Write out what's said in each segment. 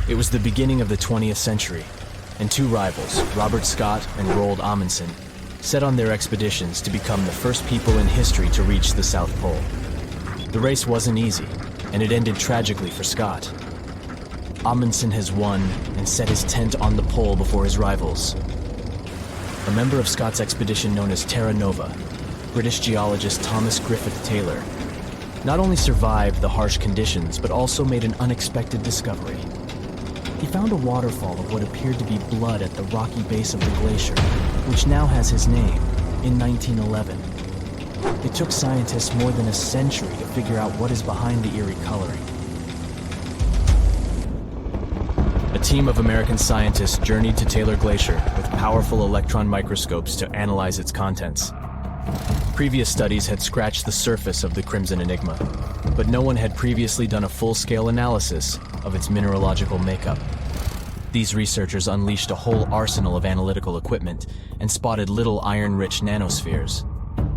It was the beginning of the 20th century, and two rivals, Robert Scott and Roald Amundsen, set on their expeditions to become the first people in history to reach the South Pole. The race wasn't easy, and it ended tragically for Scott. Amundsen has won and set his tent on the pole before his rivals. A member of Scott's expedition known as Terra Nova, British geologist Thomas Griffith Taylor, not only survived the harsh conditions, but also made an unexpected discovery. He found a waterfall of what appeared to be blood at the rocky base of the glacier, which now has his name, in 1911. It took scientists more than a century to figure out what is behind the eerie coloring. A team of American scientists journeyed to Taylor Glacier with powerful electron microscopes to analyze its contents. Previous studies had scratched the surface of the Crimson Enigma, but no one had previously done a full-scale analysis of its mineralogical makeup. These researchers unleashed a whole arsenal of analytical equipment and spotted little iron-rich nanospheres.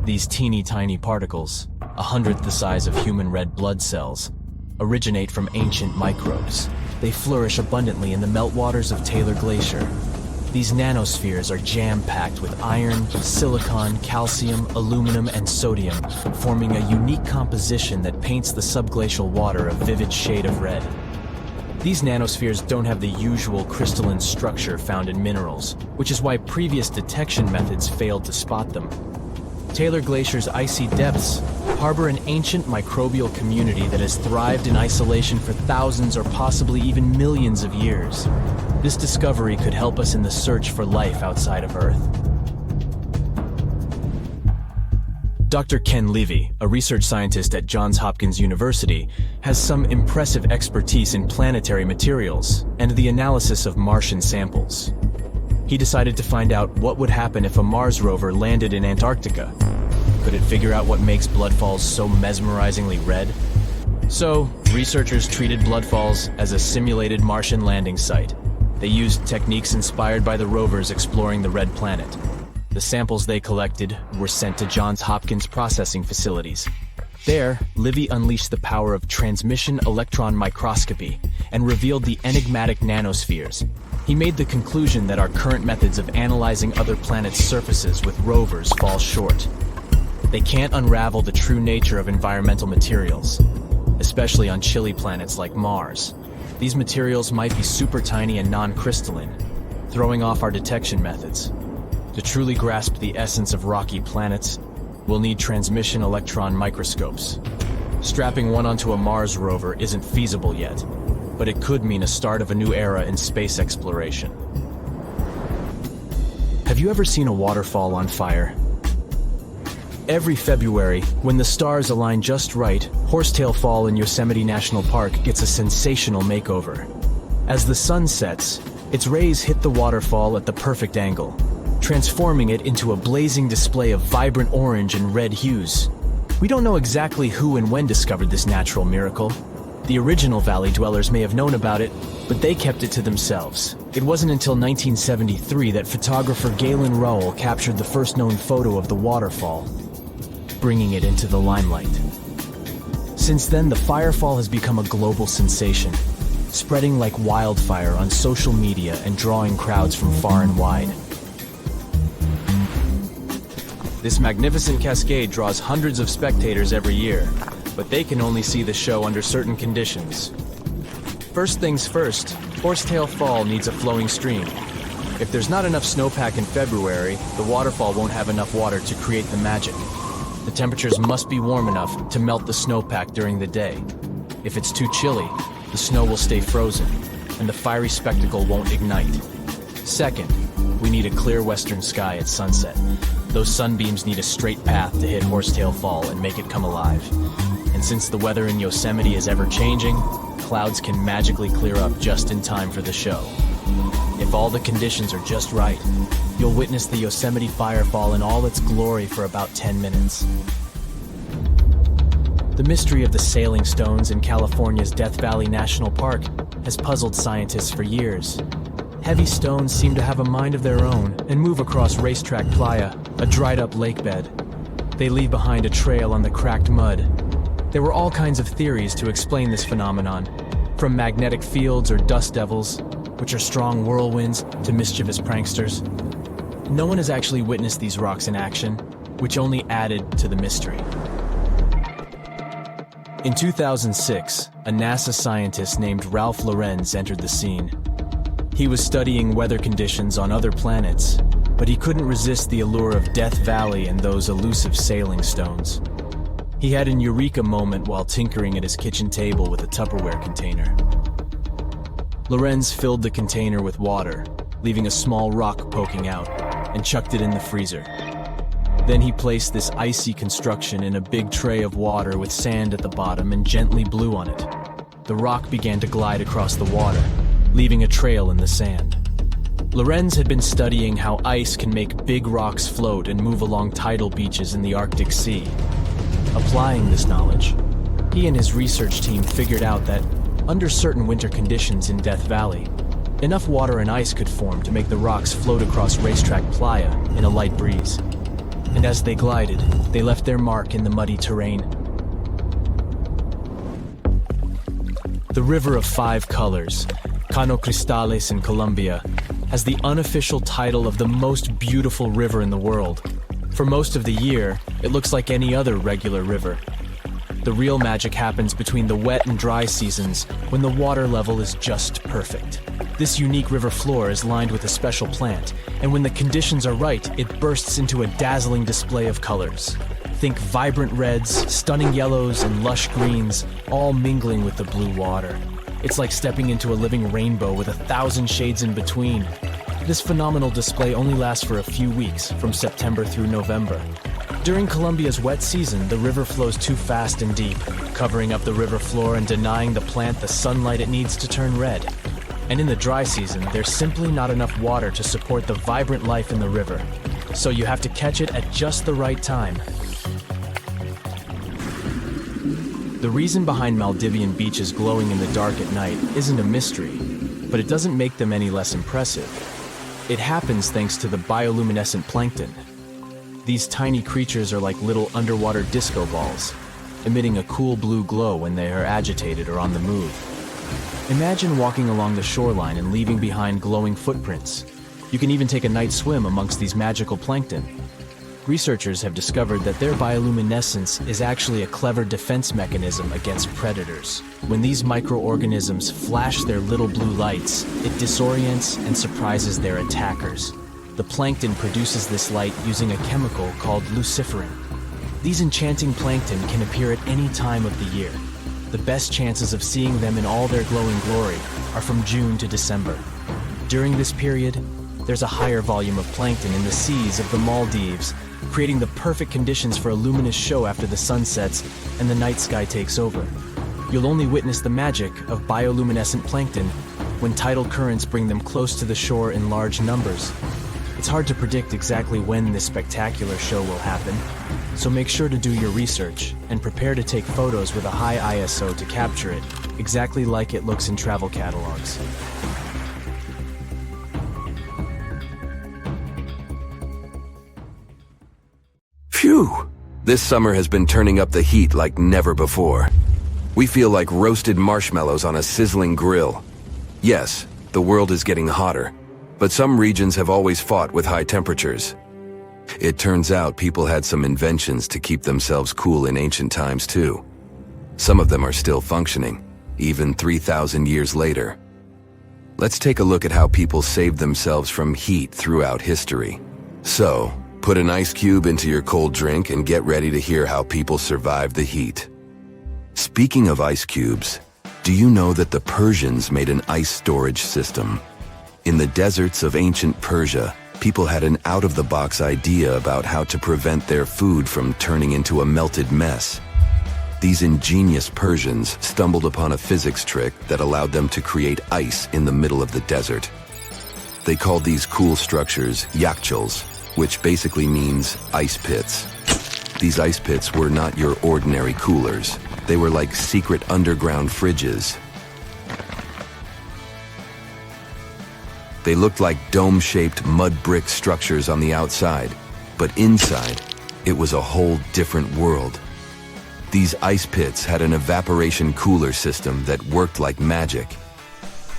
These teeny-tiny particles, 1/100th the size of human red blood cells, originate from ancient microbes. They flourish abundantly in the meltwaters of Taylor Glacier. These nanospheres are jam-packed with iron, silicon, calcium, aluminum, and sodium, forming a unique composition that paints the subglacial water a vivid shade of red. These nanospheres don't have the usual crystalline structure found in minerals, which is why previous detection methods failed to spot them. Taylor Glacier's icy depths harbor an ancient microbial community that has thrived in isolation for thousands or possibly even millions of years. This discovery could help us in the search for life outside of Earth. Dr. Ken Levy, a research scientist at Johns Hopkins University, has some impressive expertise in planetary materials and the analysis of Martian samples. He decided to find out what would happen if a Mars rover landed in Antarctica. Could it figure out what makes bloodfalls so mesmerizingly red? So, researchers treated bloodfalls as a simulated Martian landing site. They used techniques inspired by the rovers exploring the red planet. The samples they collected were sent to Johns Hopkins processing facilities. There, Livy unleashed the power of transmission electron microscopy and revealed the enigmatic nanospheres. He made the conclusion that our current methods of analyzing other planets' surfaces with rovers fall short. They can't unravel the true nature of environmental materials, especially on chilly planets like Mars. These materials might be super tiny and non-crystalline, throwing off our detection methods. To truly grasp the essence of rocky planets, we'll need transmission electron microscopes. Strapping one onto a Mars rover isn't feasible yet, but it could mean a start of a new era in space exploration. Have you ever seen a waterfall on fire? Every February, when the stars align just right, Horsetail Fall in Yosemite National Park gets a sensational makeover. As the sun sets, its rays hit the waterfall at the perfect angle, transforming it into a blazing display of vibrant orange and red hues. We don't know exactly who and when discovered this natural miracle. The original valley dwellers may have known about it, but they kept it to themselves. It wasn't until 1973 that photographer Galen Rowell captured the first known photo of the waterfall, bringing it into the limelight. Since then, the Firefall has become a global sensation, spreading like wildfire on social media and drawing crowds from far and wide. This magnificent cascade draws hundreds of spectators every year, but they can only see the show under certain conditions. First things first, Horsetail Fall needs a flowing stream. If there's not enough snowpack in February, the waterfall won't have enough water to create the magic. The temperatures must be warm enough to melt the snowpack during the day. If it's too chilly, the snow will stay frozen, and the fiery spectacle won't ignite. Second, we need a clear western sky at sunset. Those sunbeams need a straight path to hit Horsetail Fall and make it come alive. And since the weather in Yosemite is ever-changing, clouds can magically clear up just in time for the show. If all the conditions are just right, you'll witness the Yosemite Firefall in all its glory for about 10 minutes. The mystery of the sailing stones in California's Death Valley National Park has puzzled scientists for years. Heavy stones seem to have a mind of their own and move across Racetrack Playa, a dried-up lake bed. They leave behind a trail on the cracked mud. There were all kinds of theories to explain this phenomenon. From magnetic fields or dust devils, which are strong whirlwinds, to mischievous pranksters. No one has actually witnessed these rocks in action, which only added to the mystery. In 2006, a NASA scientist named Ralph Lorenz entered the scene. He was studying weather conditions on other planets, but he couldn't resist the allure of Death Valley and those elusive sailing stones. He had an eureka moment while tinkering at his kitchen table with a Tupperware container. Lorenz filled the container with water, leaving a small rock poking out, and chucked it in the freezer. Then he placed this icy construction in a big tray of water with sand at the bottom and gently blew on it. The rock began to glide across the water, leaving a trail in the sand. Lorenz had been studying how ice can make big rocks float and move along tidal beaches in the Arctic Sea. Applying this knowledge, he and his research team figured out that, under certain winter conditions in Death Valley, enough water and ice could form to make the rocks float across racetrack playa in a light breeze. And as they glided, they left their mark in the muddy terrain. The River of Five Colors, Cano Cristales in Colombia, has the unofficial title of the most beautiful river in the world. For most of the year, it looks like any other regular river. The real magic happens between the wet and dry seasons, when the water level is just perfect. This unique river floor is lined with a special plant, and when the conditions are right, it bursts into a dazzling display of colors. Think vibrant reds, stunning yellows, and lush greens, all mingling with the blue water. It's like stepping into a living rainbow with 1,000 shades in between. This phenomenal display only lasts for a few weeks, from September through November. During Colombia's wet season, the river flows too fast and deep, covering up the river floor and denying the plant the sunlight it needs to turn red. And in the dry season, there's simply not enough water to support the vibrant life in the river. So you have to catch it at just the right time. The reason behind Maldivian beaches glowing in the dark at night isn't a mystery, but it doesn't make them any less impressive. It happens thanks to the bioluminescent plankton. These tiny creatures are like little underwater disco balls, emitting a cool blue glow when they are agitated or on the move. Imagine walking along the shoreline and leaving behind glowing footprints. You can even take a night swim amongst these magical plankton. Researchers have discovered that their bioluminescence is actually a clever defense mechanism against predators. When these microorganisms flash their little blue lights, it disorients and surprises their attackers. The plankton produces this light using a chemical called luciferin. These enchanting plankton can appear at any time of the year. The best chances of seeing them in all their glowing glory are from June to December. During this period, there's a higher volume of plankton in the seas of the Maldives, creating the perfect conditions for a luminous show after the sun sets and the night sky takes over. You'll only witness the magic of bioluminescent plankton when tidal currents bring them close to the shore in large numbers. It's hard to predict exactly when this spectacular show will happen, so make sure to do your research and prepare to take photos with a high ISO to capture it, exactly like it looks in travel catalogs. Phew! This summer has been turning up the heat like never before. We feel like roasted marshmallows on a sizzling grill. Yes, the world is getting hotter, but some regions have always fought with high temperatures. It turns out people had some inventions to keep themselves cool in ancient times too. Some of them are still functioning, even 3,000 years later. Let's take a look at how people saved themselves from heat throughout history. So, put an ice cube into your cold drink and get ready to hear how people survived the heat. Speaking of ice cubes, do you know that the Persians made an ice storage system? In the deserts of ancient Persia, people had an out-of-the-box idea about how to prevent their food from turning into a melted mess. These ingenious Persians stumbled upon a physics trick that allowed them to create ice in the middle of the desert. They called these cool structures yakhchuls, which basically means ice pits. These ice pits were not your ordinary coolers. They were like secret underground fridges. They looked like dome-shaped mud brick structures on the outside, but inside, it was a whole different world. These ice pits had an evaporation cooler system that worked like magic.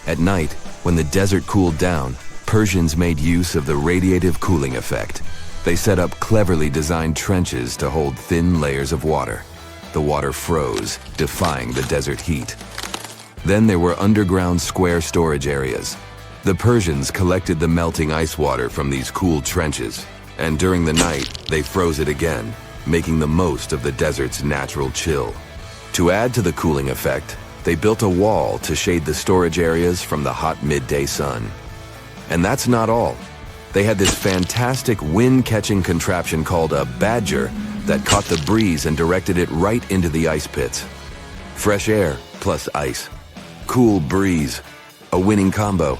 At night, when the desert cooled down, Persians made use of the radiative cooling effect. They set up cleverly designed trenches to hold thin layers of water. The water froze, defying the desert heat. Then there were underground square storage areas. The Persians collected the melting ice water from these cool trenches, and during the night, they froze it again, making the most of the desert's natural chill. To add to the cooling effect, they built a wall to shade the storage areas from the hot midday sun. And that's not all. They had this fantastic wind-catching contraption called a badger that caught the breeze and directed it right into the ice pits. Fresh air plus ice. Cool breeze. A winning combo.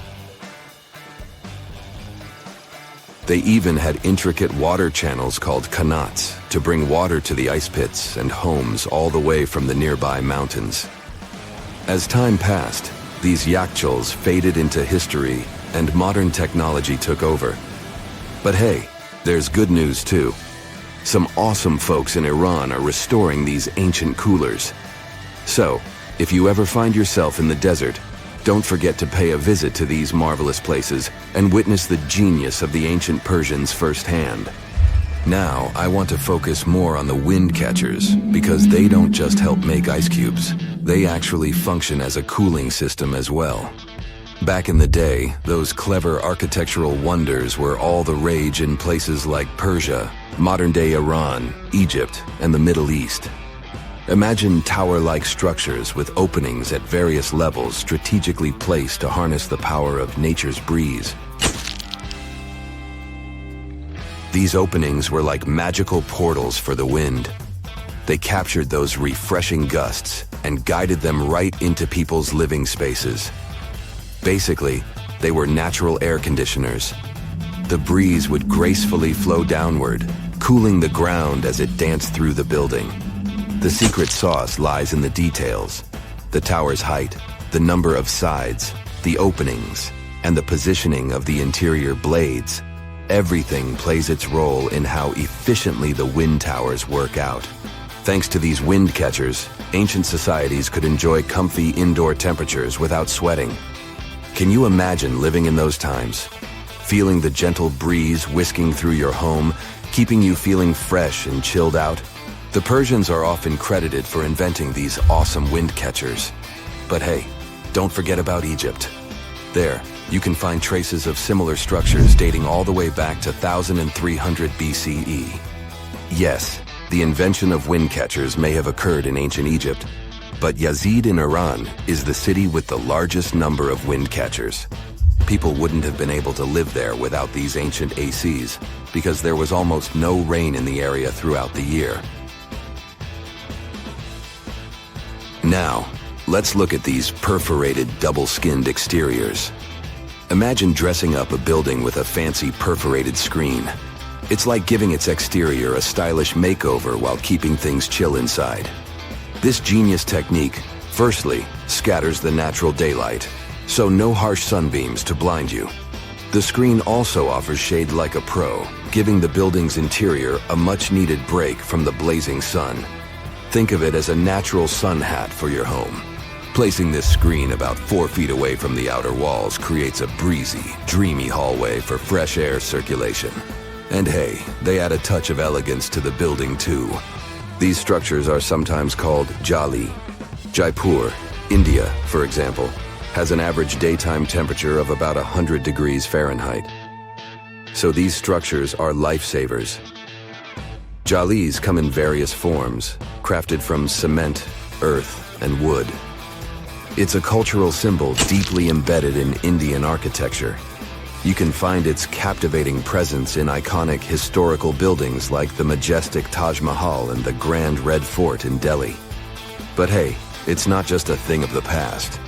They even had intricate water channels called qanats to bring water to the ice pits and homes all the way from the nearby mountains. As time passed, these yakhchuls faded into history and modern technology took over. But hey, there's good news too. Some awesome folks in Iran are restoring these ancient coolers. So, if you ever find yourself in the desert, don't forget to pay a visit to these marvelous places and witness the genius of the ancient Persians firsthand. Now, I want to focus more on the wind catchers because they don't just help make ice cubes. They actually function as a cooling system as well. Back in the day, those clever architectural wonders were all the rage in places like Persia, modern-day Iran, Egypt, and the Middle East. Imagine tower-like structures with openings at various levels strategically placed to harness the power of nature's breeze. These openings were like magical portals for the wind. They captured those refreshing gusts and guided them right into people's living spaces. Basically, they were natural air conditioners. The breeze would gracefully flow downward, cooling the ground as it danced through the building. The secret sauce lies in the details. The tower's height, the number of sides, the openings, and the positioning of the interior blades. Everything plays its role in how efficiently the wind towers work out. Thanks to these wind catchers, ancient societies could enjoy comfy indoor temperatures without sweating. Can you imagine living in those times? Feeling the gentle breeze whisking through your home, keeping you feeling fresh and chilled out? The Persians are often credited for inventing these awesome wind catchers. But hey, don't forget about Egypt. There, you can find traces of similar structures dating all the way back to 1300 BCE. Yes, the invention of wind catchers may have occurred in ancient Egypt, but Yazid in Iran is the city with the largest number of wind catchers. People wouldn't have been able to live there without these ancient ACs because there was almost no rain in the area throughout the year. Now, let's look at these perforated double-skinned exteriors. Imagine dressing up a building with a fancy perforated screen. It's like giving its exterior a stylish makeover while keeping things chill inside. This genius technique, firstly, scatters the natural daylight, so no harsh sunbeams to blind you. The screen also offers shade like a pro, giving the building's interior a much-needed break from the blazing sun. Think of it as a natural sun hat for your home. Placing this screen about 4 feet away from the outer walls creates a breezy, dreamy hallway for fresh air circulation. And hey, they add a touch of elegance to the building too. These structures are sometimes called jali. Jaipur, India, for example, has an average daytime temperature of about 100 degrees Fahrenheit. So these structures are lifesavers. Jalis come in various forms, crafted from cement, earth, and wood. It's a cultural symbol deeply embedded in Indian architecture. You can find its captivating presence in iconic historical buildings like the majestic Taj Mahal and the Grand Red Fort in Delhi. But hey, it's not just a thing of the past.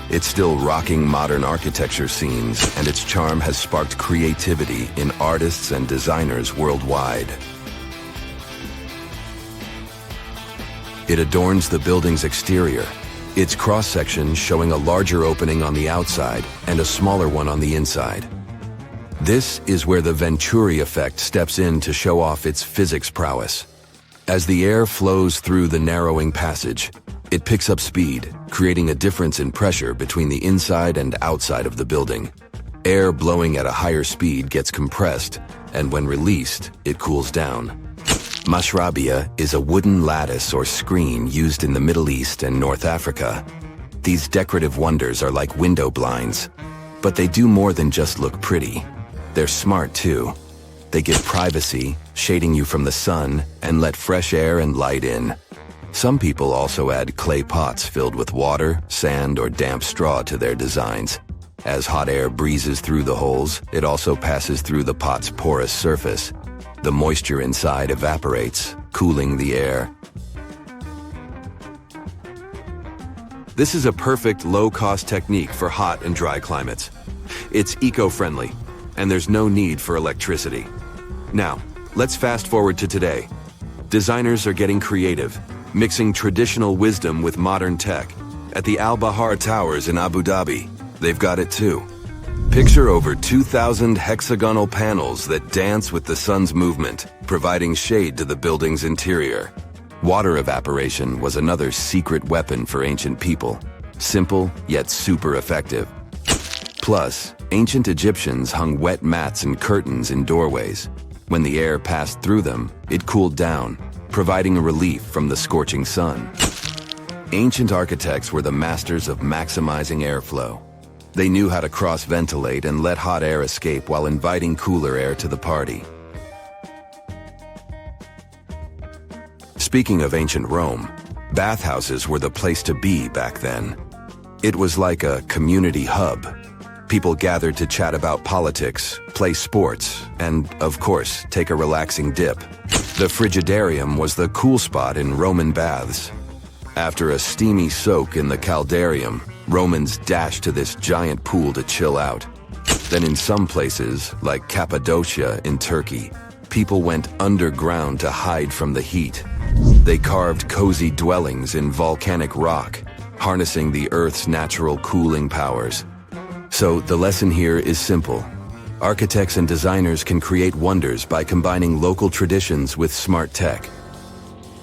It's still rocking modern architecture scenes, and its charm has sparked creativity in artists and designers worldwide. It adorns the building's exterior, its cross-section showing a larger opening on the outside and a smaller one on the inside. This is where the Venturi effect steps in to show off its physics prowess. As the air flows through the narrowing passage, it picks up speed, creating a difference in pressure between the inside and outside of the building. Air blowing at a higher speed gets compressed, and when released, it cools down. Mashrabia is a wooden lattice or screen used in the Middle East and North Africa. These decorative wonders are like window blinds, but they do more than just look pretty. They're smart too. They give privacy, shading you from the sun, and let fresh air and light in. Some people also add clay pots filled with water, sand, or damp straw to their designs. As hot air breezes through the holes, it also passes through the pot's porous surface. The moisture inside evaporates, cooling the air. This is a perfect low-cost technique for hot and dry climates. It's eco-friendly, and there's no need for electricity. Now, let's fast forward to today. Designers are getting creative, mixing traditional wisdom with modern tech. At the Al Bahar Towers in Abu Dhabi, they've got it too. Picture over 2,000 hexagonal panels that dance with the sun's movement, providing shade to the building's interior. Water evaporation was another secret weapon for ancient people. Simple, yet super effective. Plus, ancient Egyptians hung wet mats and curtains in doorways. When the air passed through them, it cooled down, providing a relief from the scorching sun. Ancient architects were the masters of maximizing airflow. They knew how to cross-ventilate and let hot air escape while inviting cooler air to the party. Speaking of ancient Rome, bathhouses were the place to be back then. It was like a community hub. People gathered to chat about politics, play sports, and, of course, take a relaxing dip. The frigidarium was the cool spot in Roman baths. After a steamy soak in the caldarium, Romans dashed to this giant pool to chill out. Then in some places, like Cappadocia in Turkey, people went underground to hide from the heat. They carved cozy dwellings in volcanic rock, harnessing the Earth's natural cooling powers. So the lesson here is simple. Architects and designers can create wonders by combining local traditions with smart tech.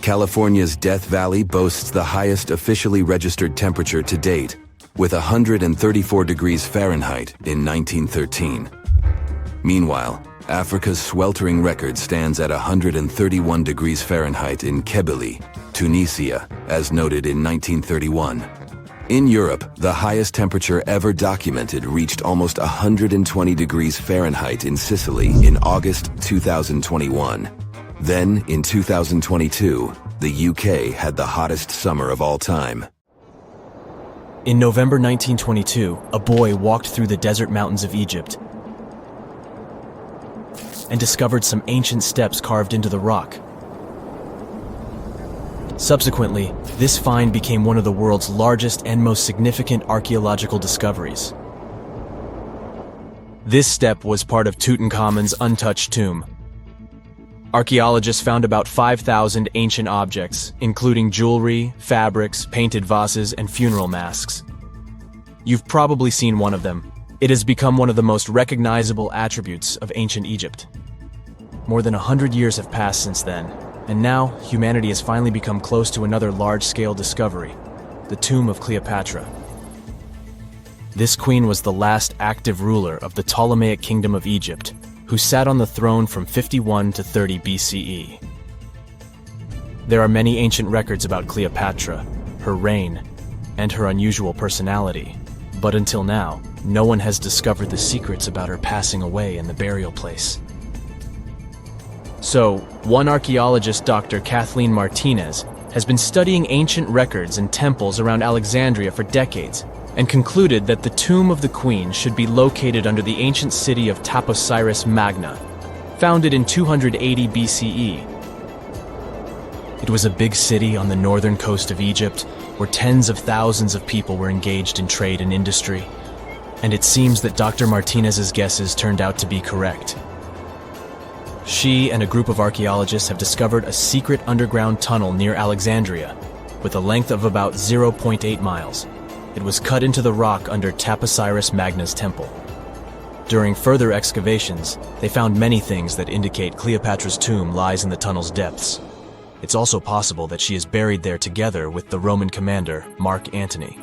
California's Death Valley boasts the highest officially registered temperature to date, with 134 degrees Fahrenheit in 1913. Meanwhile, Africa's sweltering record stands at 131 degrees Fahrenheit in Kebili, Tunisia, as noted in 1931. In Europe, the highest temperature ever documented reached almost 120 degrees Fahrenheit in Sicily in August 2021. Then, in 2022, the UK had the hottest summer of all time. In November 1922, a boy walked through the desert mountains of Egypt and discovered some ancient steps carved into the rock. Subsequently, this find became one of the world's largest and most significant archaeological discoveries. This step was part of Tutankhamun's untouched tomb. Archaeologists found about 5,000 ancient objects, including jewelry, fabrics, painted vases, and funeral masks. You've probably seen one of them. It has become one of the most recognizable attributes of ancient Egypt. More than 100 years have passed since then, and now humanity has finally become close to another large-scale discovery, the tomb of Cleopatra. This queen was the last active ruler of the Ptolemaic Kingdom of Egypt, who sat on the throne from 51 to 30 BCE. There are many ancient records about Cleopatra, her reign, and her unusual personality, but until now, no one has discovered the secrets about her passing away in the burial place. So, one archaeologist, Dr. Kathleen Martinez, has been studying ancient records and temples around Alexandria for decades, and concluded that the tomb of the queen should be located under the ancient city of Taposiris Magna, founded in 280 BCE. It was a big city on the northern coast of Egypt, where tens of thousands of people were engaged in trade and industry, and it seems that Dr. Martinez's guesses turned out to be correct. She and a group of archaeologists have discovered a secret underground tunnel near Alexandria, with a length of about 0.8 miles. It was cut into the rock under Taposiris Magna's temple. During further excavations, they found many things that indicate Cleopatra's tomb lies in the tunnel's depths. It's also possible that she is buried there together with the Roman commander, Mark Antony.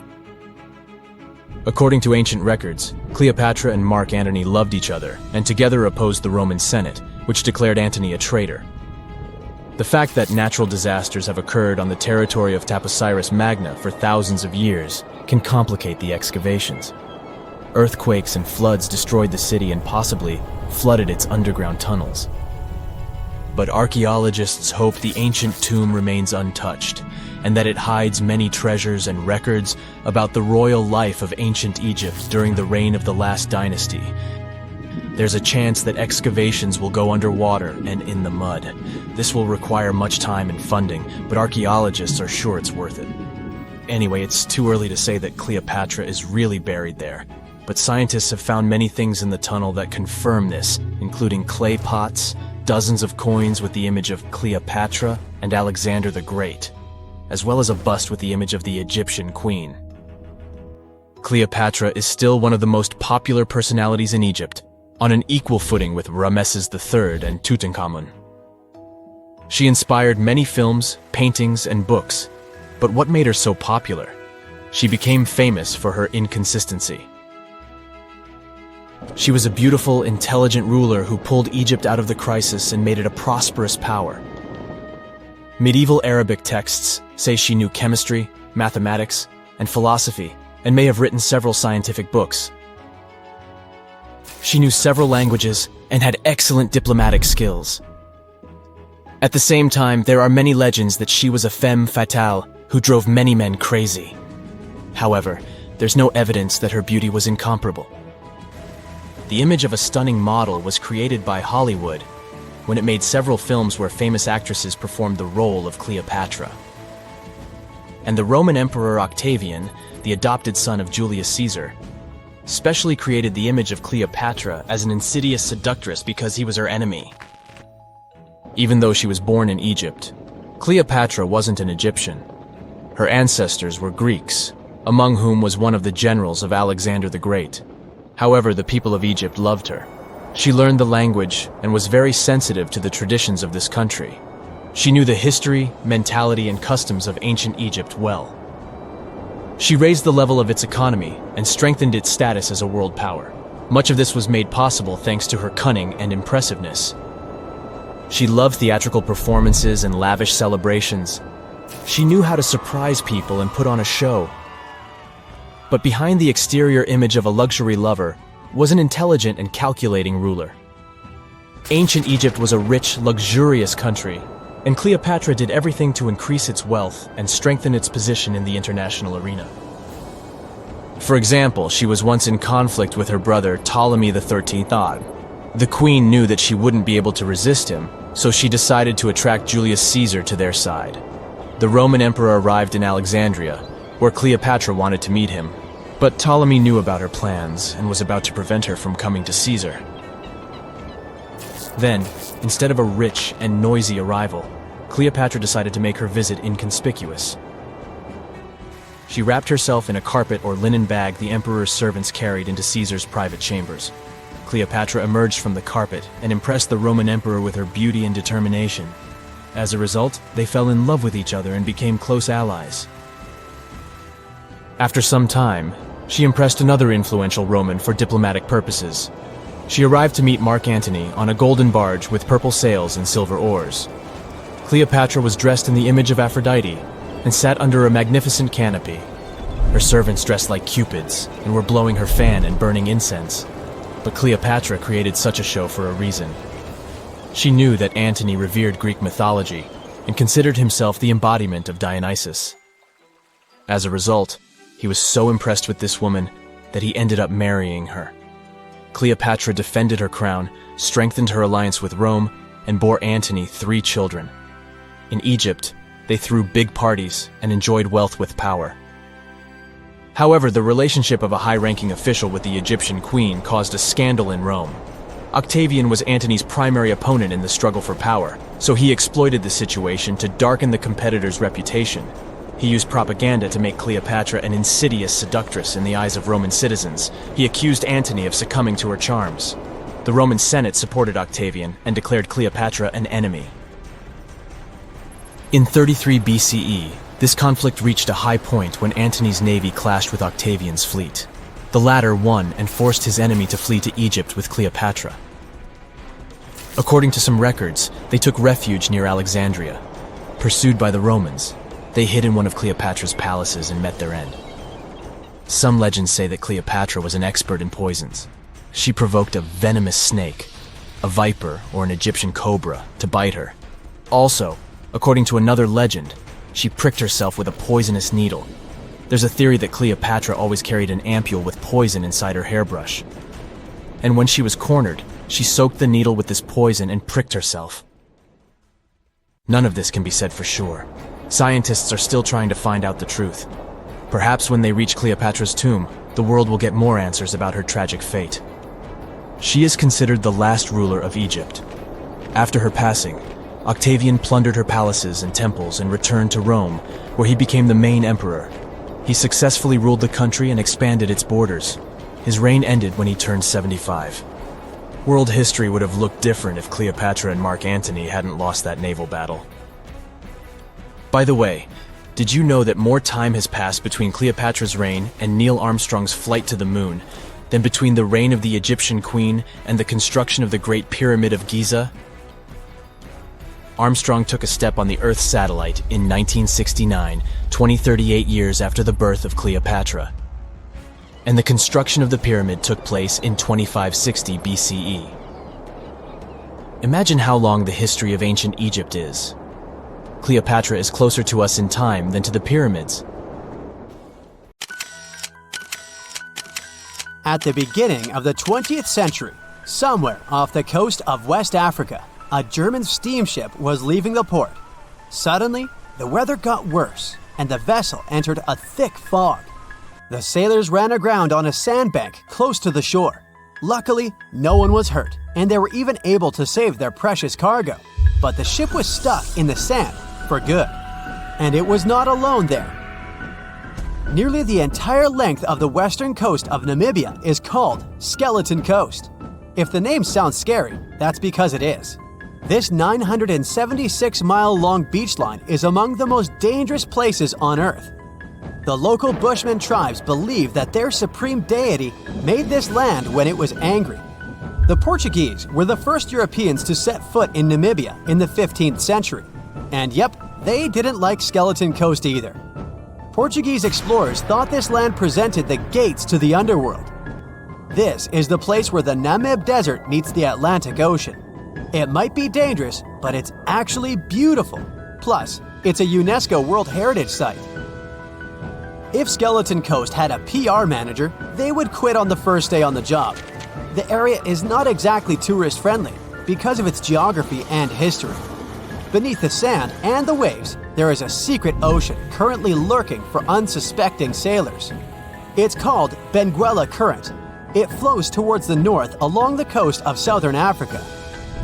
According to ancient records, Cleopatra and Mark Antony loved each other and together opposed the Roman Senate, which declared Antony a traitor. The fact that natural disasters have occurred on the territory of Taposiris Magna for thousands of years can complicate the excavations. Earthquakes and floods destroyed the city and possibly flooded its underground tunnels. But archaeologists hope the ancient tomb remains untouched, and that it hides many treasures and records about the royal life of ancient Egypt during the reign of the last dynasty. There's a chance that excavations will go underwater and in the mud. This will require much time and funding, but archaeologists are sure it's worth it. Anyway, it's too early to say that Cleopatra is really buried there, but scientists have found many things in the tunnel that confirm this, including clay pots, dozens of coins with the image of Cleopatra and Alexander the Great, as well as a bust with the image of the Egyptian queen. Cleopatra is still one of the most popular personalities in Egypt, on an equal footing with Ramesses III and Tutankhamun. She inspired many films, paintings, and books, but what made her so popular? She became famous for her inconsistency. She was a beautiful, intelligent ruler who pulled Egypt out of the crisis and made it a prosperous power. Medieval Arabic texts say she knew chemistry, mathematics, and philosophy, and may have written several scientific books. She knew several languages and had excellent diplomatic skills. At the same time, there are many legends that she was a femme fatale who drove many men crazy. However, there's no evidence that her beauty was incomparable. The image of a stunning model was created by Hollywood when it made several films where famous actresses performed the role of Cleopatra. And the Roman Emperor Octavian, the adopted son of Julius Caesar, specially created the image of Cleopatra as an insidious seductress because he was her enemy. Even though she was born in Egypt, Cleopatra wasn't an Egyptian. Her ancestors were Greeks, among whom was one of the generals of Alexander the Great. However, the people of Egypt loved her. She learned the language and was very sensitive to the traditions of this country. She knew the history, mentality, and customs of ancient Egypt well. She raised the level of its economy and strengthened its status as a world power. Much of this was made possible thanks to her cunning and impressiveness. She loved theatrical performances and lavish celebrations. She knew how to surprise people and put on a show. But behind the exterior image of a luxury lover was an intelligent and calculating ruler. Ancient Egypt was a rich, luxurious country, and Cleopatra did everything to increase its wealth and strengthen its position in the international arena. For example, she was once in conflict with her brother Ptolemy XIII Odd. The queen knew that she wouldn't be able to resist him, so she decided to attract Julius Caesar to their side. The Roman emperor arrived in Alexandria, where Cleopatra wanted to meet him, but Ptolemy knew about her plans and was about to prevent her from coming to Caesar. Then, instead of a rich and noisy arrival, Cleopatra decided to make her visit inconspicuous. She wrapped herself in a carpet or linen bag the emperor's servants carried into Caesar's private chambers. Cleopatra emerged from the carpet and impressed the Roman emperor with her beauty and determination. As a result, they fell in love with each other and became close allies. After some time, she impressed another influential Roman for diplomatic purposes. She arrived to meet Mark Antony on a golden barge with purple sails and silver oars. Cleopatra was dressed in the image of Aphrodite and sat under a magnificent canopy. Her servants dressed like cupids and were blowing her fan and burning incense. But Cleopatra created such a show for a reason. She knew that Antony revered Greek mythology and considered himself the embodiment of Dionysus. As a result, he was so impressed with this woman that he ended up marrying her. Cleopatra defended her crown, strengthened her alliance with Rome, and bore Antony 3 children. In Egypt, they threw big parties and enjoyed wealth with power. However, the relationship of a high-ranking official with the Egyptian queen caused a scandal in Rome. Octavian was Antony's primary opponent in the struggle for power, so he exploited the situation to darken the competitor's reputation. He used propaganda to make Cleopatra an insidious seductress in the eyes of Roman citizens. He accused Antony of succumbing to her charms. The Roman Senate supported Octavian and declared Cleopatra an enemy. In 33 BCE, this conflict reached a high point when Antony's navy clashed with Octavian's fleet. The latter won and forced his enemy to flee to Egypt with Cleopatra. According to some records, they took refuge near Alexandria. Pursued by the Romans, they hid in one of Cleopatra's palaces and met their end. Some legends say that Cleopatra was an expert in poisons. She provoked a venomous snake, a viper or an Egyptian cobra, to bite her. Also, according to another legend, she pricked herself with a poisonous needle. There's a theory that Cleopatra always carried an ampule with poison inside her hairbrush. And when she was cornered, she soaked the needle with this poison and pricked herself. None of this can be said for sure. Scientists are still trying to find out the truth. Perhaps when they reach Cleopatra's tomb, the world will get more answers about her tragic fate. She is considered the last ruler of Egypt. After her passing, Octavian plundered her palaces and temples and returned to Rome, where he became the main emperor. He successfully ruled the country and expanded its borders. His reign ended when he turned 75. World history would have looked different if Cleopatra and Mark Antony hadn't lost that naval battle. By the way, did you know that more time has passed between Cleopatra's reign and Neil Armstrong's flight to the moon than between the reign of the Egyptian queen and the construction of the Great Pyramid of Giza? Armstrong took a step on the Earth satellite in 1969, 38 years after the birth of Cleopatra. And the construction of the pyramid took place in 2560 BCE. Imagine how long the history of ancient Egypt is. Cleopatra is closer to us in time than to the pyramids. At the beginning of the 20th century, somewhere off the coast of West Africa, a German steamship was leaving the port. Suddenly, the weather got worse, and the vessel entered a thick fog. The sailors ran aground on a sandbank close to the shore. Luckily, no one was hurt, and they were even able to save their precious cargo. But the ship was stuck in the sand for good. And it was not alone there. Nearly the entire length of the western coast of Namibia is called Skeleton Coast. If the name sounds scary, that's because it is. This 976-mile-long beach line is among the most dangerous places on Earth. The local Bushman tribes believe that their supreme deity made this land when it was angry. The Portuguese were the first Europeans to set foot in Namibia in the 15th century. And yep, they didn't like Skeleton Coast either. Portuguese explorers thought this land presented the gates to the underworld. This is the place where the Namib Desert meets the Atlantic Ocean. It might be dangerous, but it's actually beautiful. Plus, it's a UNESCO World Heritage Site. If Skeleton Coast had a PR manager, they would quit on the first day on the job. The area is not exactly tourist-friendly because of its geography and history. Beneath the sand and the waves, there is a secret ocean currently lurking for unsuspecting sailors. It's called Benguela Current. It flows towards the north along the coast of southern Africa.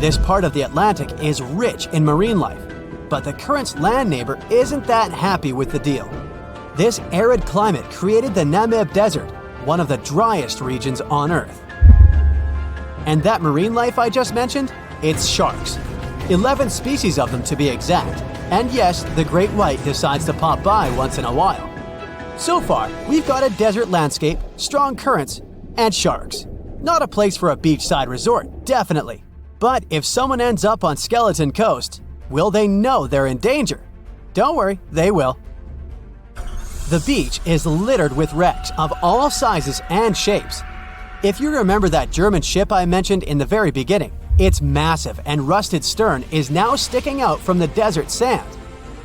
This part of the Atlantic is rich in marine life, but the current's land neighbor isn't that happy with the deal. This arid climate created the Namib Desert, one of the driest regions on Earth. And that marine life I just mentioned? It's sharks. 11 species of them to be exact. And yes, the great white decides to pop by once in a while. So far, we've got a desert landscape, strong currents, and sharks. Not a place for a beachside resort, definitely. But if someone ends up on Skeleton Coast, will they know they're in danger? Don't worry, they will. The beach is littered with wrecks of all sizes and shapes. If you remember that German ship I mentioned in the very beginning, its massive and rusted stern is now sticking out from the desert sand.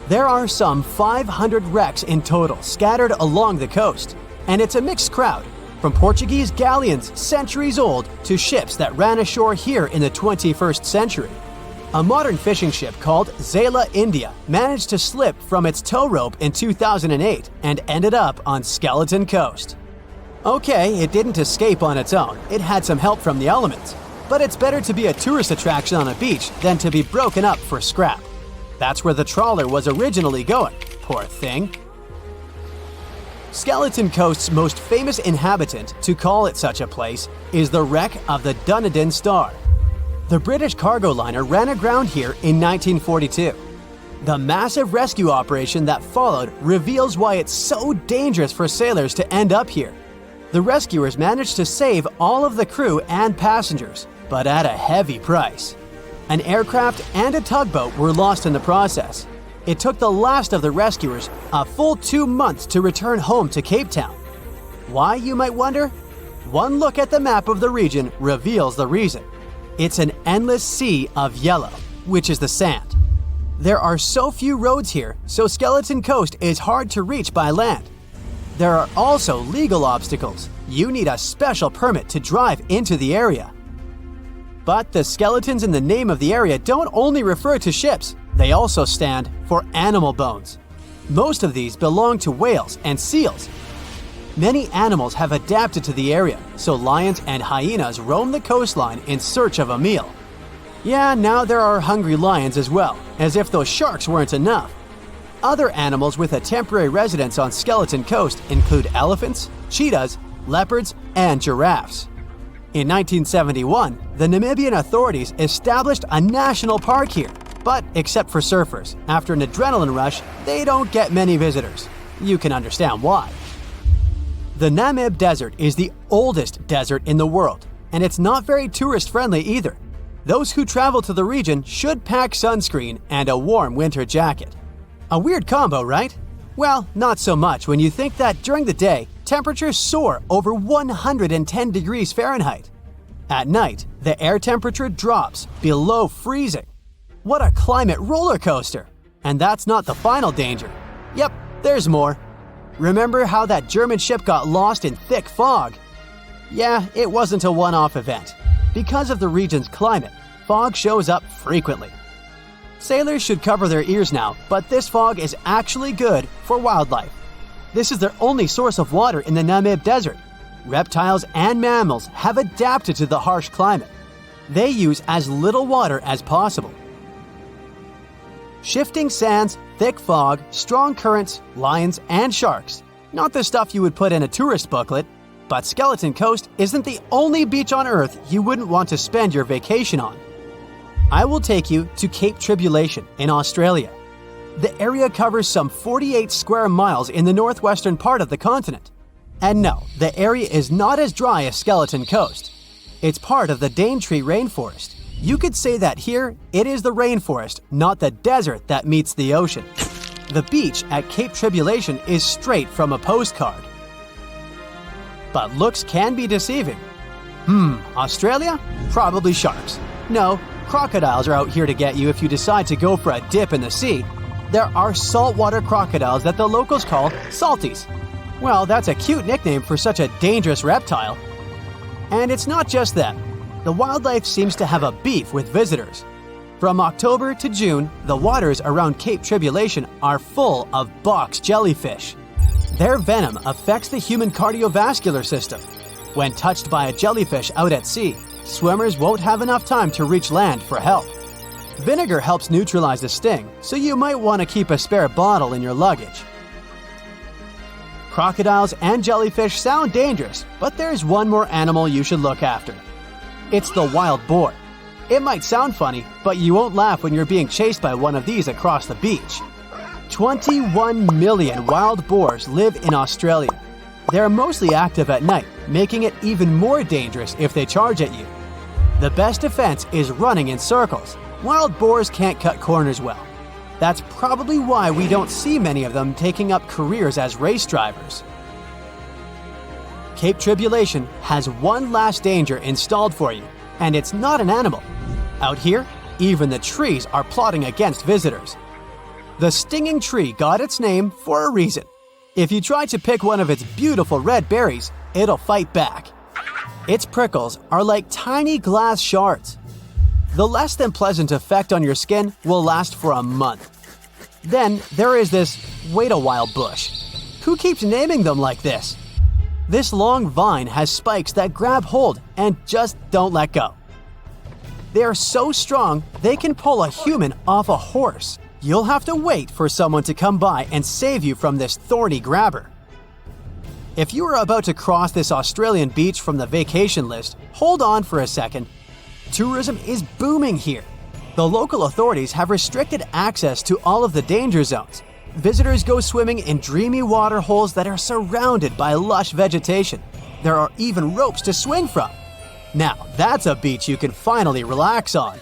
There are some 500 wrecks in total scattered along the coast, and it's a mixed crowd, from Portuguese galleons centuries old to ships that ran ashore here in the 21st century. A modern fishing ship called Zela India managed to slip from its tow rope in 2008 and ended up on Skeleton Coast. Okay, it didn't escape on its own. It had some help from the elements. But it's better to be a tourist attraction on a beach than to be broken up for scrap. That's where the trawler was originally going, poor thing. Skeleton Coast's most famous inhabitant, to call it such a place, is the wreck of the Dunedin Star. The British cargo liner ran aground here in 1942. The massive rescue operation that followed reveals why it's so dangerous for sailors to end up here. The rescuers managed to save all of the crew and passengers, but at a heavy price. An aircraft and a tugboat were lost in the process. It took the last of the rescuers a full 2 months to return home to Cape Town. Why, you might wonder? One look at the map of the region reveals the reason. It's an endless sea of yellow, which is the sand. There are so few roads here, so Skeleton Coast is hard to reach by land. There are also legal obstacles. You need a special permit to drive into the area. But the skeletons in the name of the area don't only refer to ships, they also stand for animal bones. Most of these belong to whales and seals. Many animals have adapted to the area, so lions and hyenas roam the coastline in search of a meal. Yeah, now there are hungry lions as well, as if those sharks weren't enough. Other animals with a temporary residence on Skeleton Coast include elephants, cheetahs, leopards, and giraffes. In 1971, the Namibian authorities established a national park here, but except for surfers, after an adrenaline rush, they don't get many visitors. You can understand why. The Namib Desert is the oldest desert in the world, and it's not very tourist-friendly either. Those who travel to the region should pack sunscreen and a warm winter jacket. A weird combo, right? Well, not so much when you think that during the day, temperatures soar over 110 degrees Fahrenheit. At night, the air temperature drops below freezing. What a climate roller coaster! And that's not the final danger. Yep, there's more. Remember how that German ship got lost in thick fog? Yeah, it wasn't a one-off event. Because of the region's climate, fog shows up frequently. Sailors should cover their ears now, but this fog is actually good for wildlife. This is their only source of water in the Namib Desert. Reptiles and mammals have adapted to the harsh climate. They use as little water as possible. Shifting sands, thick fog, strong currents, lions, and sharks. Not the stuff you would put in a tourist booklet, but Skeleton Coast isn't the only beach on Earth you wouldn't want to spend your vacation on. I will take you to Cape Tribulation in Australia. The area covers some 48 square miles in the northwestern part of the continent. And no, the area is not as dry as Skeleton Coast. It's part of the Daintree rainforest. You could say that here, it is the rainforest, not the desert that meets the ocean. The beach at Cape Tribulation is straight from a postcard. But looks can be deceiving. Australia? Probably sharks. No, crocodiles are out here to get you if you decide to go for a dip in the sea. There are saltwater crocodiles that the locals call salties. Well, that's a cute nickname for such a dangerous reptile. And it's not just them. The wildlife seems to have a beef with visitors. From October to June, the waters around Cape Tribulation are full of box jellyfish. Their venom affects the human cardiovascular system. When touched by a jellyfish out at sea, swimmers won't have enough time to reach land for help. Vinegar helps neutralize the sting, so you might want to keep a spare bottle in your luggage. Crocodiles and jellyfish sound dangerous, but there's one more animal you should look after. It's the wild boar. It might sound funny, but you won't laugh when you're being chased by one of these across the beach. 21 million wild boars live in Australia. They're mostly active at night, making it even more dangerous if they charge at you. The best defense is running in circles. Wild boars can't cut corners well. That's probably why we don't see many of them taking up careers as race drivers. Cape Tribulation has one last danger installed for you, and it's not an animal. Out here, even the trees are plotting against visitors. The stinging tree got its name for a reason. If you try to pick one of its beautiful red berries, it'll fight back. Its prickles are like tiny glass shards. The less than pleasant effect on your skin will last for a month. Then there is this wait a while bush. Who keeps naming them like this? This long vine has spikes that grab hold and just don't let go. They are so strong they can pull a human off a horse. You'll have to wait for someone to come by and save you from this thorny grabber. If you are about to cross this Australian beach from the vacation list, hold on for a second. Tourism is booming here. The local authorities have restricted access to all of the danger zones. Visitors go swimming in dreamy water holes that are surrounded by lush vegetation. There are even ropes to swing from. Now, that's a beach you can finally relax on.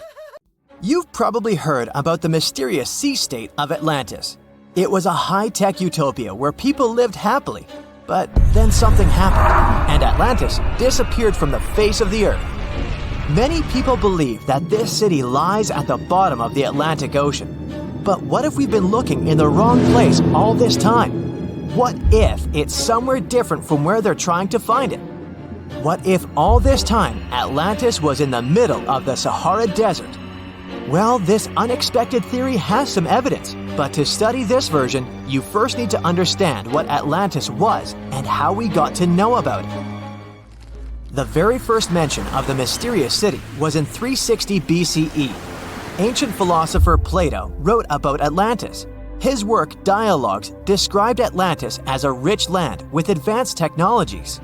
You've probably heard about the mysterious sea state of Atlantis. It was a high-tech utopia where people lived happily, but then something happened, and Atlantis disappeared from the face of the earth. Many people believe that this city lies at the bottom of the Atlantic Ocean. But what if we've been looking in the wrong place all this time? What if it's somewhere different from where they're trying to find it? What if all this time Atlantis was in the middle of the Sahara Desert? Well, this unexpected theory has some evidence, but to study this version, you first need to understand what Atlantis was and how we got to know about it. The very first mention of the mysterious city was in 360 BCE. Ancient philosopher Plato wrote about Atlantis. His work, Dialogues, described Atlantis as a rich land with advanced technologies.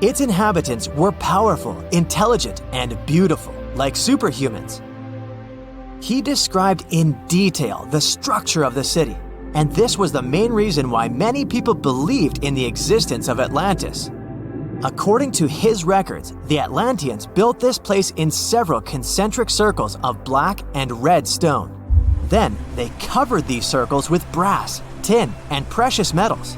Its inhabitants were powerful, intelligent, and beautiful, like superhumans. He described in detail the structure of the city, and this was the main reason why many people believed in the existence of Atlantis. According to his records, the Atlanteans built this place in several concentric circles of black and red stone. Then they covered these circles with brass, tin, and precious metals.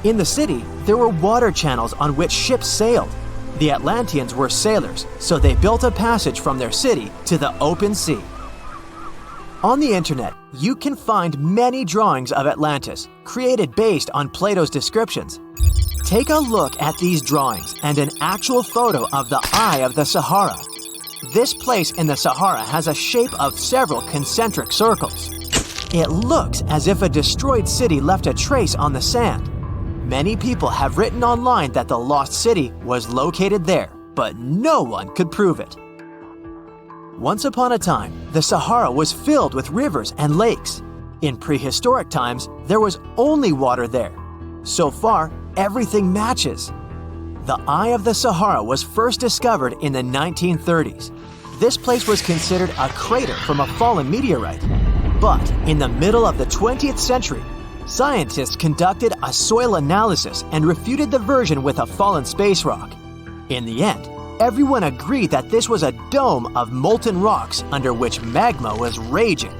In the city, there were water channels on which ships sailed. The Atlanteans were sailors, so they built a passage from their city to the open sea. On the internet, you can find many drawings of Atlantis, created based on Plato's descriptions. Take a look at these drawings and an actual photo of the Eye of the Sahara. This place in the Sahara has a shape of several concentric circles. It looks as if a destroyed city left a trace on the sand. Many people have written online that the lost city was located there, but no one could prove it. Once upon a time, the Sahara was filled with rivers and lakes. In prehistoric times, there was only water there. So far, everything matches. The Eye of the Sahara was first discovered in the 1930s. This place was considered a crater from a fallen meteorite. But in the middle of the 20th century, scientists conducted a soil analysis and refuted the version with a fallen space rock. In the end, everyone agreed that this was a dome of molten rocks under which magma was raging.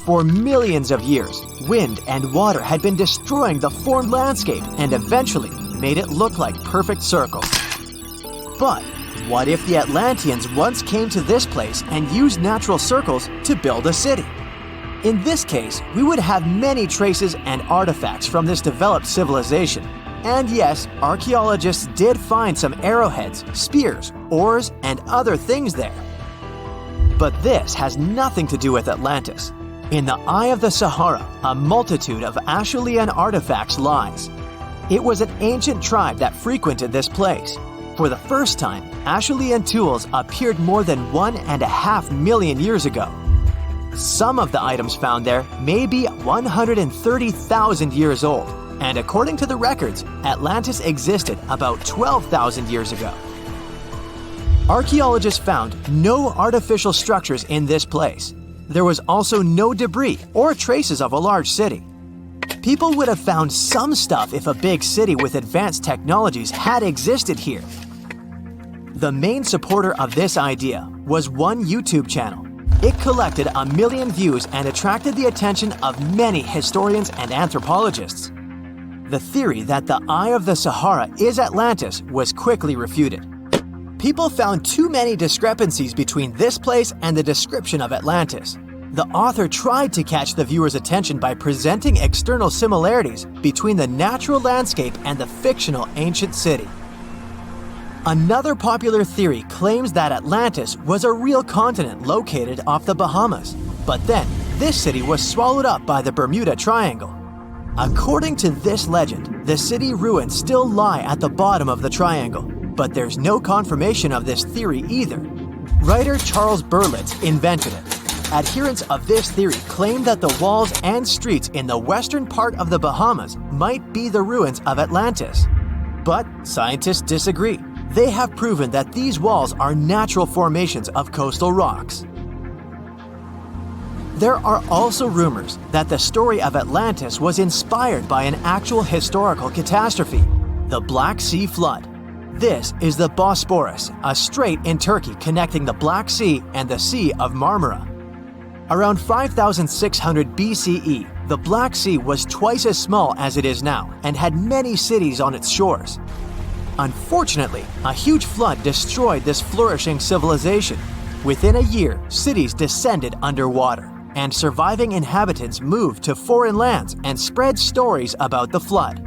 For millions of years, wind and water had been destroying the formed landscape and eventually made it look like perfect circles. But what if the Atlanteans once came to this place and used natural circles to build a city? In this case, we would have many traces and artifacts from this developed civilization. And yes, archaeologists did find some arrowheads, spears, oars, and other things there. But this has nothing to do with Atlantis. In the Eye of the Sahara, a multitude of Acheulean artifacts lies. It was an ancient tribe that frequented this place. For the first time, Acheulean tools appeared more than 1.5 million years ago. Some of the items found there may be 130,000 years old, and according to the records, Atlantis existed about 12,000 years ago. Archaeologists found no artificial structures in this place. There was also no debris or traces of a large city. People would have found some stuff if a big city with advanced technologies had existed here. The main supporter of this idea was one YouTube channel. It collected 1 million views and attracted the attention of many historians and anthropologists. The theory that the Eye of the Sahara is Atlantis was quickly refuted. People found too many discrepancies between this place and the description of Atlantis. The author tried to catch the viewer's attention by presenting external similarities between the natural landscape and the fictional ancient city. Another popular theory claims that Atlantis was a real continent located off the Bahamas, but then this city was swallowed up by the Bermuda Triangle. According to this legend, the city ruins still lie at the bottom of the triangle, but there's no confirmation of this theory either. Writer Charles Berlitz invented it. Adherents of this theory claim that the walls and streets in the western part of the Bahamas might be the ruins of Atlantis. But scientists disagree. They have proven that these walls are natural formations of coastal rocks. There are also rumors that the story of Atlantis was inspired by an actual historical catastrophe, the Black Sea Flood. This is the Bosporus, a strait in Turkey connecting the Black Sea and the Sea of Marmara. Around 5600 BCE, the Black Sea was twice as small as it is now and had many cities on its shores. Unfortunately, a huge flood destroyed this flourishing civilization. Within a year, cities descended underwater, and surviving inhabitants moved to foreign lands and spread stories about the flood.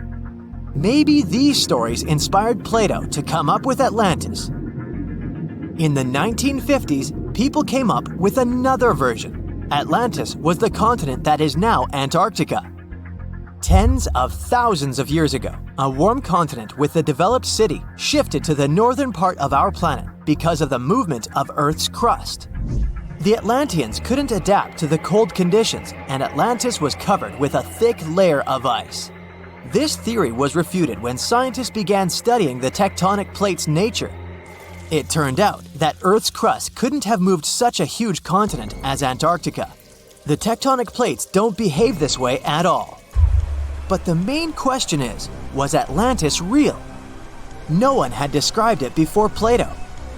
Maybe these stories inspired Plato to come up with Atlantis. In the 1950s, people came up with another version. Atlantis was the continent that is now Antarctica. Tens of thousands of years ago, a warm continent with a developed city shifted to the northern part of our planet because of the movement of Earth's crust. The Atlanteans couldn't adapt to the cold conditions, and Atlantis was covered with a thick layer of ice. This theory was refuted when scientists began studying the tectonic plate's nature. It turned out that Earth's crust couldn't have moved such a huge continent as Antarctica. The tectonic plates don't behave this way at all. But the main question is, was Atlantis real? No one had described it before Plato.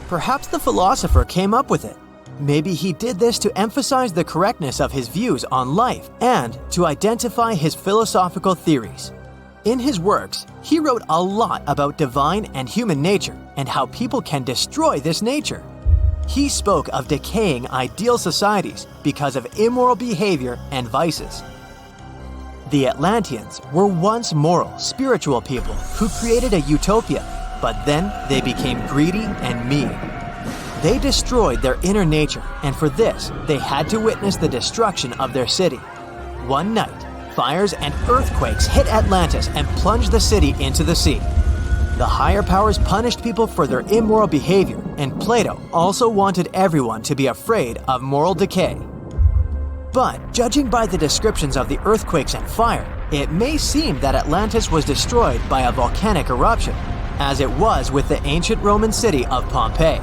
Perhaps the philosopher came up with it. Maybe he did this to emphasize the correctness of his views on life and to identify his philosophical theories. In his works, he wrote a lot about divine and human nature and how people can destroy this nature. He spoke of decaying ideal societies because of immoral behavior and vices. The Atlanteans were once moral, spiritual people who created a utopia, but then they became greedy and mean. They destroyed their inner nature, and for this, they had to witness the destruction of their city. One night, fires and earthquakes hit Atlantis and plunged the city into the sea. The higher powers punished people for their immoral behavior, and Plato also wanted everyone to be afraid of moral decay. But judging by the descriptions of the earthquakes and fire, it may seem that Atlantis was destroyed by a volcanic eruption, as it was with the ancient Roman city of Pompeii.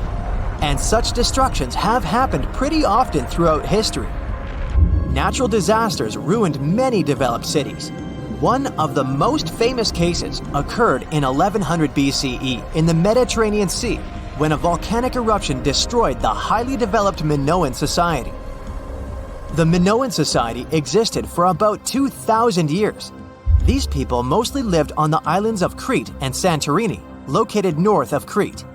And such destructions have happened pretty often throughout history. Natural disasters ruined many developed cities. One of the most famous cases occurred in 1100 BCE in the Mediterranean Sea, when a volcanic eruption destroyed the highly developed Minoan society. The Minoan society existed for about 2,000 years. These people mostly lived on the islands of Crete and Santorini, located north of Crete.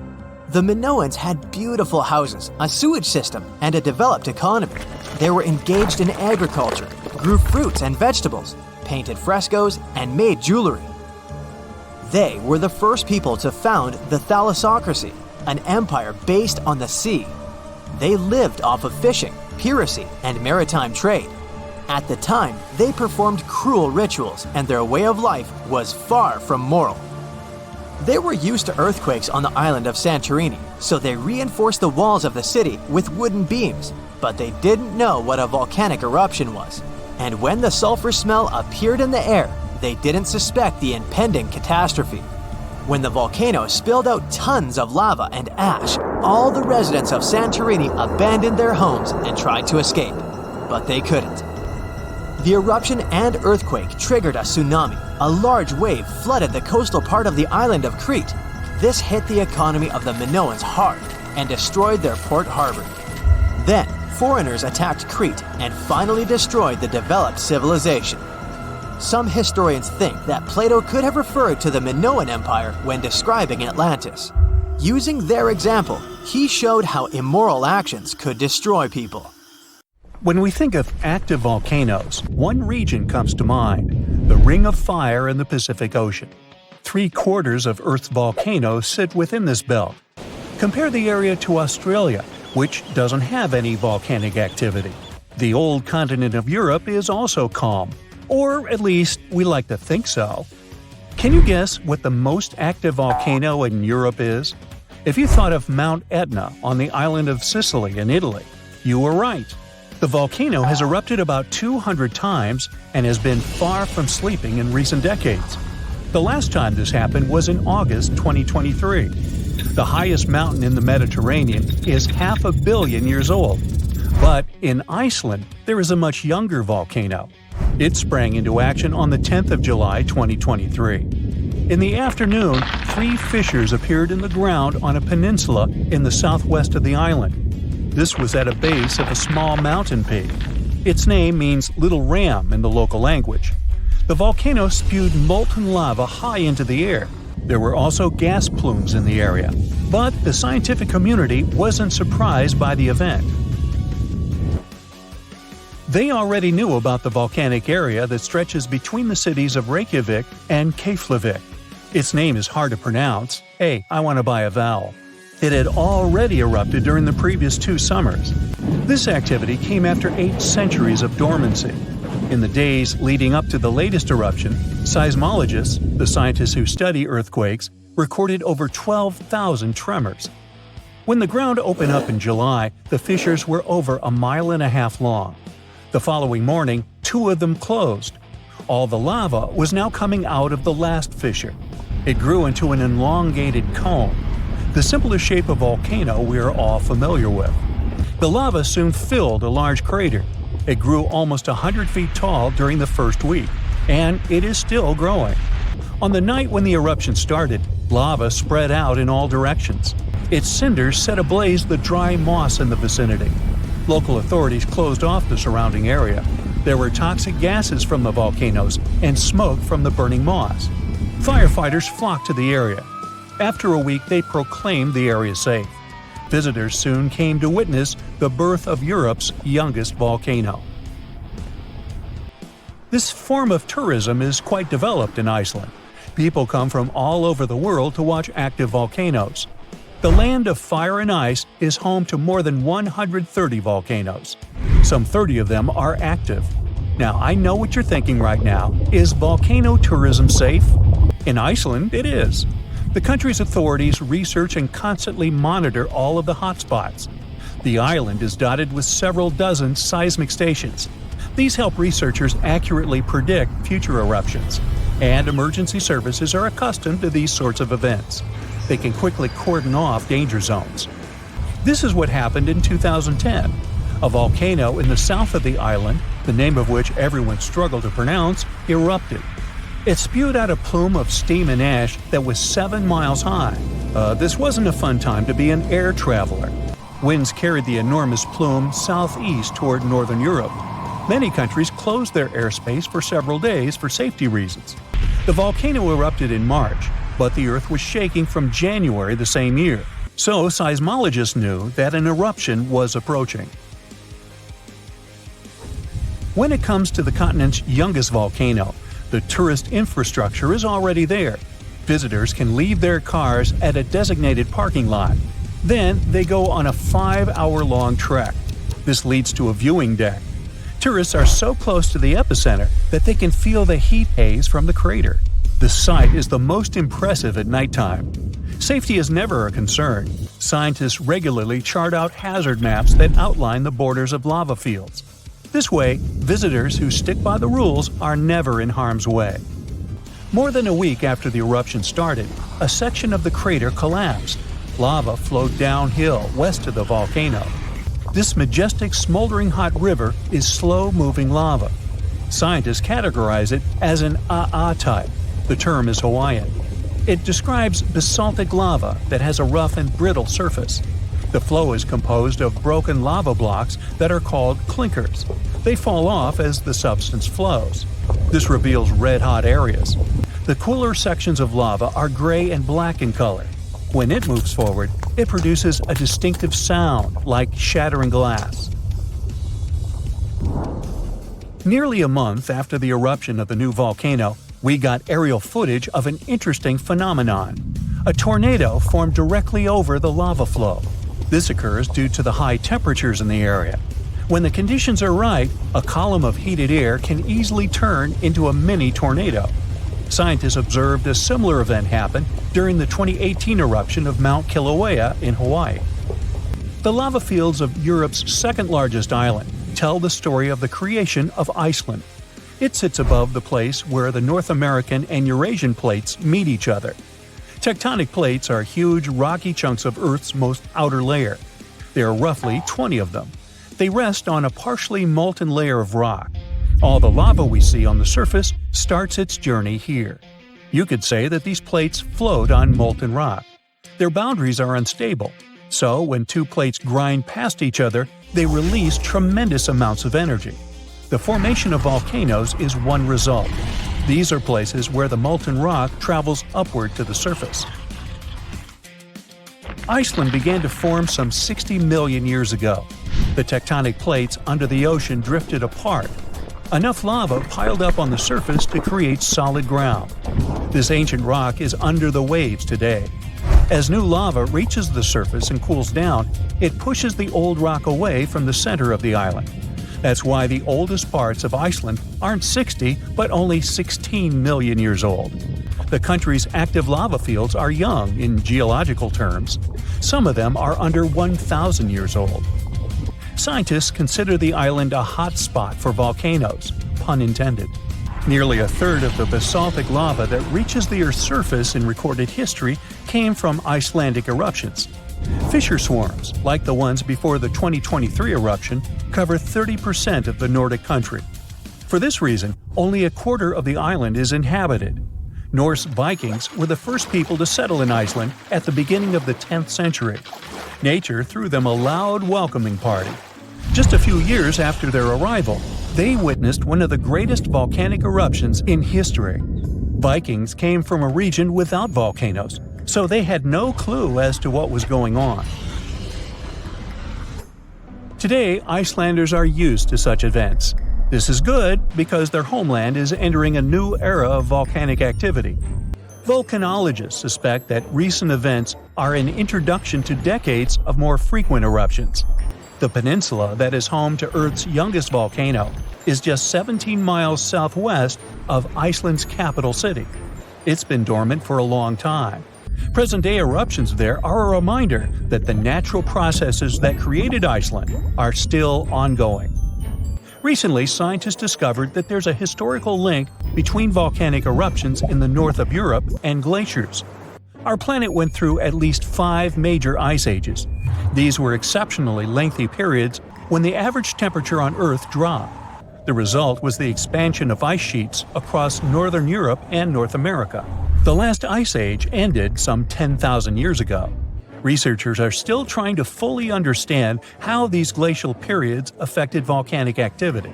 The Minoans had beautiful houses, a sewage system, and a developed economy. They were engaged in agriculture, grew fruits and vegetables, painted frescoes, and made jewelry. They were the first people to found the thalassocracy, an empire based on the sea. They lived off of fishing, piracy, and maritime trade. At the time, they performed cruel rituals, and their way of life was far from moral. They were used to earthquakes on the island of Santorini, so they reinforced the walls of the city with wooden beams, but they didn't know what a volcanic eruption was. And when the sulfur smell appeared in the air, they didn't suspect the impending catastrophe. When the volcano spilled out tons of lava and ash, all the residents of Santorini abandoned their homes and tried to escape, but they couldn't. The eruption and earthquake triggered a tsunami. A large wave flooded the coastal part of the island of Crete. This hit the economy of the Minoans hard and destroyed their port harbor. Then, foreigners attacked Crete and finally destroyed the developed civilization. Some historians think that Plato could have referred to the Minoan Empire when describing Atlantis. Using their example, he showed how immoral actions could destroy people. When we think of active volcanoes, one region comes to mind: the Ring of Fire in the Pacific Ocean. 3/4 of Earth's volcanoes sit within this belt. Compare the area to Australia, which doesn't have any volcanic activity. The old continent of Europe is also calm, or at least we like to think so. Can you guess what the most active volcano in Europe is? If you thought of Mount Etna on the island of Sicily in Italy, you were right. The volcano has erupted about 200 times and has been far from sleeping in recent decades. The last time this happened was in August 2023. The highest mountain in the Mediterranean is 500 million years old. But in Iceland, there is a much younger volcano. It sprang into action on the 10th of July 2023. In the afternoon, 3 fissures appeared in the ground on a peninsula in the southwest of the island. This was at a base of a small mountain peak. Its name means Little Ram in the local language. The volcano spewed molten lava high into the air. There were also gas plumes in the area. But the scientific community wasn't surprised by the event. They already knew about the volcanic area that stretches between the cities of Reykjavik and Keflavik. Its name is hard to pronounce. Hey, I want to buy a vowel. It had already erupted during the previous 2 summers. This activity came after 8 centuries of dormancy. In the days leading up to the latest eruption, seismologists, the scientists who study earthquakes, recorded over 12,000 tremors. When the ground opened up in July, the fissures were over 1.5 miles long. The following morning, 2 of them closed. All the lava was now coming out of the last fissure. It grew into an elongated cone, the simplest shape of volcano we are all familiar with. The lava soon filled a large crater. It grew almost 100 feet tall during the first week, and it is still growing. On the night when the eruption started, lava spread out in all directions. Its cinders set ablaze the dry moss in the vicinity. Local authorities closed off the surrounding area. There were toxic gases from the volcanoes and smoke from the burning moss. Firefighters flocked to the area. After a week, they proclaimed the area safe. Visitors soon came to witness the birth of Europe's youngest volcano. This form of tourism is quite developed in Iceland. People come from all over the world to watch active volcanoes. The land of fire and ice is home to more than 130 volcanoes. Some 30 of them are active. Now, I know what you're thinking right now. Is volcano tourism safe? In Iceland, it is. The country's authorities research and constantly monitor all of the hotspots. The island is dotted with several dozen seismic stations. These help researchers accurately predict future eruptions, and emergency services are accustomed to these sorts of events. They can quickly cordon off danger zones. This is what happened in 2010. A volcano in the south of the island, the name of which everyone struggled to pronounce, erupted. It spewed out a plume of steam and ash that was 7 miles high. This wasn't a fun time to be an air traveler. Winds carried the enormous plume southeast toward northern Europe. Many countries closed their airspace for several days for safety reasons. The volcano erupted in March, but the Earth was shaking from January the same year, so seismologists knew that an eruption was approaching. When it comes to the continent's youngest volcano, the tourist infrastructure is already there. Visitors can leave their cars at a designated parking lot. Then they go on a 5-hour-long trek. This leads to a viewing deck. Tourists are so close to the epicenter that they can feel the heat haze from the crater. The sight is the most impressive at nighttime. Safety is never a concern. Scientists regularly chart out hazard maps that outline the borders of lava fields. This way, visitors who stick by the rules are never in harm's way. More than a week after the eruption started, a section of the crater collapsed. Lava flowed downhill west of the volcano. This majestic smoldering hot river is slow-moving lava. Scientists categorize it as an AA type. The term is Hawaiian. It describes basaltic lava that has a rough and brittle surface. The flow is composed of broken lava blocks that are called clinkers. They fall off as the substance flows. This reveals red-hot areas. The cooler sections of lava are gray and black in color. When it moves forward, it produces a distinctive sound like shattering glass. Nearly a month after the eruption of the new volcano, we got aerial footage of an interesting phenomenon. A tornado formed directly over the lava flow. This occurs due to the high temperatures in the area. When the conditions are right, a column of heated air can easily turn into a mini tornado. Scientists observed a similar event happen during the 2018 eruption of Mount Kilauea in Hawaii. The lava fields of Europe's second-largest island tell the story of the creation of Iceland. It sits above the place where the North American and Eurasian plates meet each other. Tectonic plates are huge rocky chunks of Earth's most outer layer. There are roughly 20 of them. They rest on a partially molten layer of rock. All the lava we see on the surface starts its journey here. You could say that these plates float on molten rock. Their boundaries are unstable, so when two plates grind past each other, they release tremendous amounts of energy. The formation of volcanoes is one result. These are places where the molten rock travels upward to the surface. Iceland began to form some 60 million years ago. The tectonic plates under the ocean drifted apart. Enough lava piled up on the surface to create solid ground. This ancient rock is under the waves today. As new lava reaches the surface and cools down, it pushes the old rock away from the center of the island. That's why the oldest parts of Iceland aren't 60, but only 16 million years old. The country's active lava fields are young in geological terms. Some of them are under 1,000 years old. Scientists consider the island a hot spot for volcanoes, pun intended. Nearly a third of the basaltic lava that reaches the Earth's surface in recorded history came from Icelandic eruptions. Fissure swarms, like the ones before the 2023 eruption, cover 30% of the Nordic country. For this reason, only a quarter of the island is inhabited. Norse Vikings were the first people to settle in Iceland at the beginning of the 10th century. Nature threw them a loud welcoming party. Just a few years after their arrival, they witnessed one of the greatest volcanic eruptions in history. Vikings came from a region without volcanoes, so they had no clue as to what was going on. Today, Icelanders are used to such events. This is good because their homeland is entering a new era of volcanic activity. Volcanologists suspect that recent events are an introduction to decades of more frequent eruptions. The peninsula that is home to Earth's youngest volcano is just 17 miles southwest of Iceland's capital city. It's been dormant for a long time. Present-day eruptions there are a reminder that the natural processes that created Iceland are still ongoing. Recently, scientists discovered that there's a historical link between volcanic eruptions in the north of Europe and glaciers. Our planet went through at least 5 major ice ages. These were exceptionally lengthy periods when the average temperature on Earth dropped. The result was the expansion of ice sheets across northern Europe and North America. The last ice age ended some 10,000 years ago. Researchers are still trying to fully understand how these glacial periods affected volcanic activity.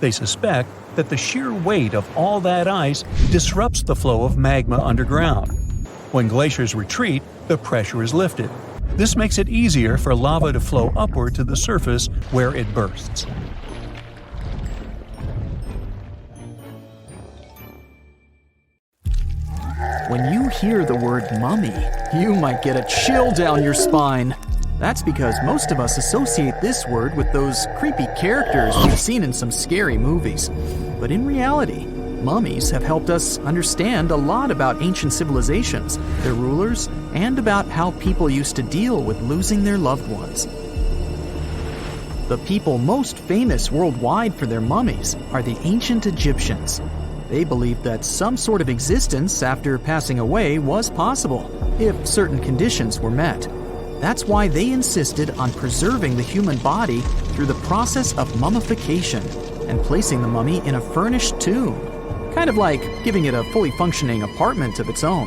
They suspect that the sheer weight of all that ice disrupts the flow of magma underground. When glaciers retreat, the pressure is lifted. This makes it easier for lava to flow upward to the surface where it bursts. When you hear the word mummy, you might get a chill down your spine. That's because most of us associate this word with those creepy characters we've seen in some scary movies. But in reality, mummies have helped us understand a lot about ancient civilizations, their rulers, and about how people used to deal with losing their loved ones. The people most famous worldwide for their mummies are the ancient Egyptians. They believed that some sort of existence after passing away was possible, if certain conditions were met. That's why they insisted on preserving the human body through the process of mummification and placing the mummy in a furnished tomb, kind of like giving it a fully functioning apartment of its own.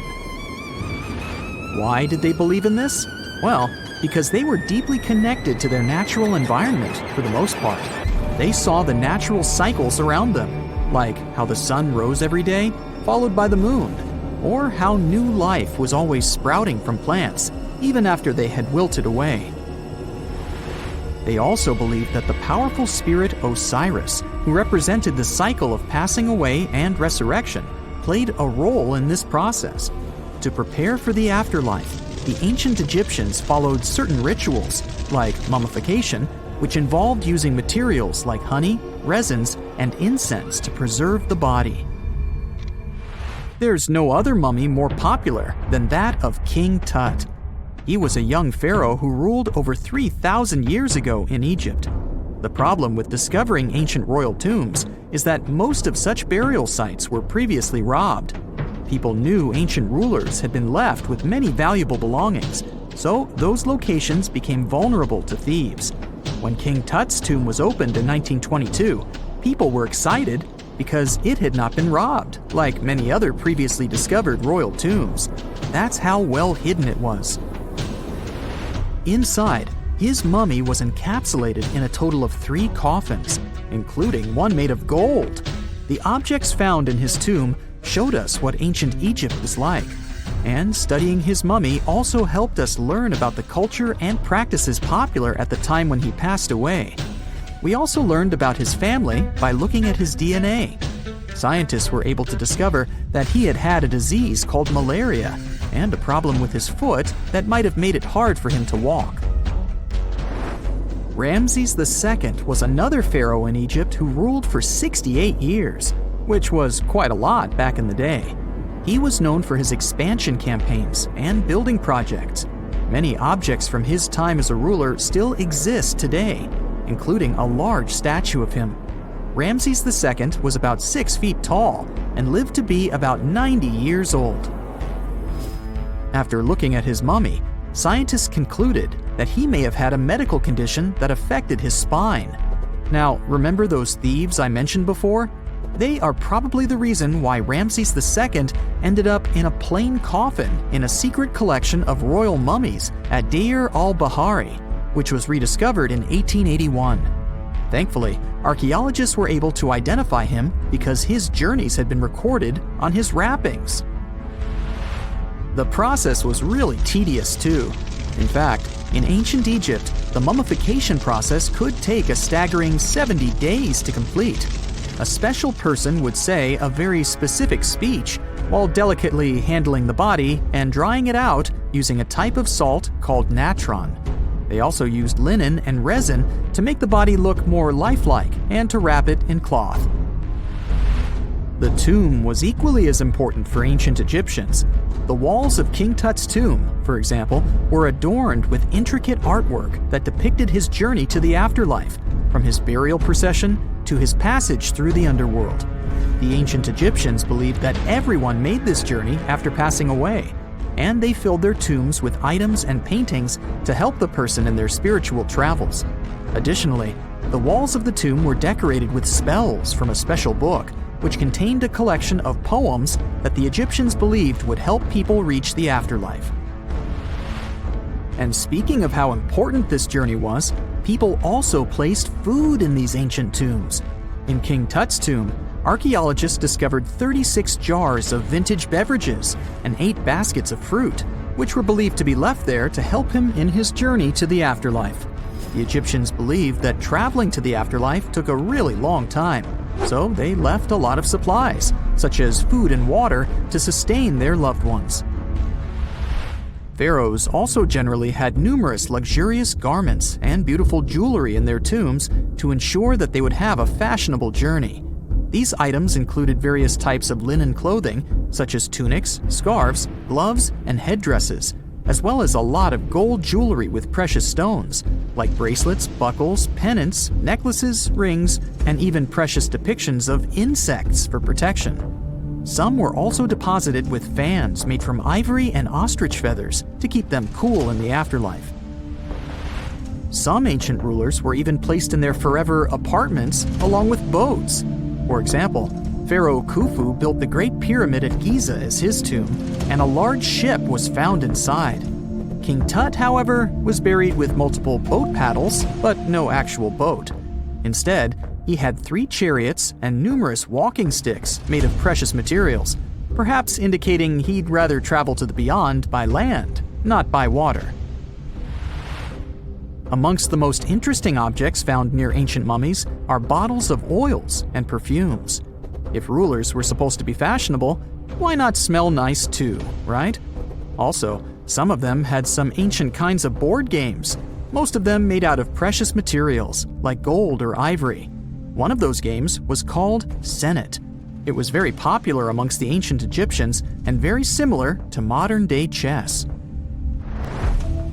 Why did they believe in this? Well, because they were deeply connected to their natural environment for the most part. They saw the natural cycles around them, like how the sun rose every day, followed by the moon, or how new life was always sprouting from plants, even after they had wilted away. They also believed that the powerful spirit Osiris, who represented the cycle of passing away and resurrection, played a role in this process. To prepare for the afterlife, the ancient Egyptians followed certain rituals, like mummification, which involved using materials like honey, resins, and incense to preserve the body. There's no other mummy more popular than that of King Tut. He was a young pharaoh who ruled over 3,000 years ago in Egypt. The problem with discovering ancient royal tombs is that most of such burial sites were previously robbed. People knew ancient rulers had been left with many valuable belongings, so those locations became vulnerable to thieves. When King Tut's tomb was opened in 1922, people were excited because it had not been robbed, like many other previously discovered royal tombs. That's how well hidden it was. Inside, his mummy was encapsulated in a total of 3 coffins, including one made of gold. The objects found in his tomb showed us what ancient Egypt was like, and studying his mummy also helped us learn about the culture and practices popular at the time when he passed away. We also learned about his family by looking at his DNA. Scientists were able to discover that he had had a disease called malaria and a problem with his foot that might have made it hard for him to walk. Ramses II was another pharaoh in Egypt who ruled for 68 years, which was quite a lot back in the day. He was known for his expansion campaigns and building projects. Many objects from his time as a ruler still exist today, including a large statue of him. Ramses II was about 6 feet tall and lived to be about 90 years old. After looking at his mummy, scientists concluded that he may have had a medical condition that affected his spine. Now, remember those thieves I mentioned before? They are probably the reason why Ramses II ended up in a plain coffin in a secret collection of royal mummies at Deir al-Bahari, which was rediscovered in 1881. Thankfully, archaeologists were able to identify him because his journeys had been recorded on his wrappings. The process was really tedious too. In fact, in ancient Egypt, the mummification process could take a staggering 70 days to complete. A special person would say a very specific speech while delicately handling the body and drying it out using a type of salt called natron. They also used linen and resin to make the body look more lifelike and to wrap it in cloth. The tomb was equally as important for ancient Egyptians. The walls of King Tut's tomb, for example, were adorned with intricate artwork that depicted his journey to the afterlife, from his burial procession to his passage through the underworld. The ancient Egyptians believed that everyone made this journey after passing away, and they filled their tombs with items and paintings to help the person in their spiritual travels. Additionally, the walls of the tomb were decorated with spells from a special book, which contained a collection of poems that the Egyptians believed would help people reach the afterlife. And speaking of how important this journey was, people also placed food in these ancient tombs. In King Tut's tomb, archaeologists discovered 36 jars of vintage beverages and 8 baskets of fruit, which were believed to be left there to help him in his journey to the afterlife. The Egyptians believed that traveling to the afterlife took a really long time, so they left a lot of supplies, such as food and water, to sustain their loved ones. Pharaohs also generally had numerous luxurious garments and beautiful jewelry in their tombs to ensure that they would have a fashionable journey. These items included various types of linen clothing, such as tunics, scarves, gloves, and headdresses, as well as a lot of gold jewelry with precious stones, like bracelets, buckles, pendants, necklaces, rings, and even precious depictions of insects for protection. Some were also deposited with fans made from ivory and ostrich feathers to keep them cool in the afterlife. Some ancient rulers were even placed in their forever apartments along with boats. For example, Pharaoh Khufu built the Great Pyramid at Giza as his tomb, and a large ship was found inside. King Tut, however, was buried with multiple boat paddles, but no actual boat. Instead, he had 3 chariots and numerous walking sticks made of precious materials, perhaps indicating he'd rather travel to the beyond by land, not by water. Amongst the most interesting objects found near ancient mummies are bottles of oils and perfumes. If rulers were supposed to be fashionable, why not smell nice too, right? Also, some of them had some ancient kinds of board games, most of them made out of precious materials like gold or ivory. One of those games was called Senet. It was very popular amongst the ancient Egyptians and very similar to modern-day chess.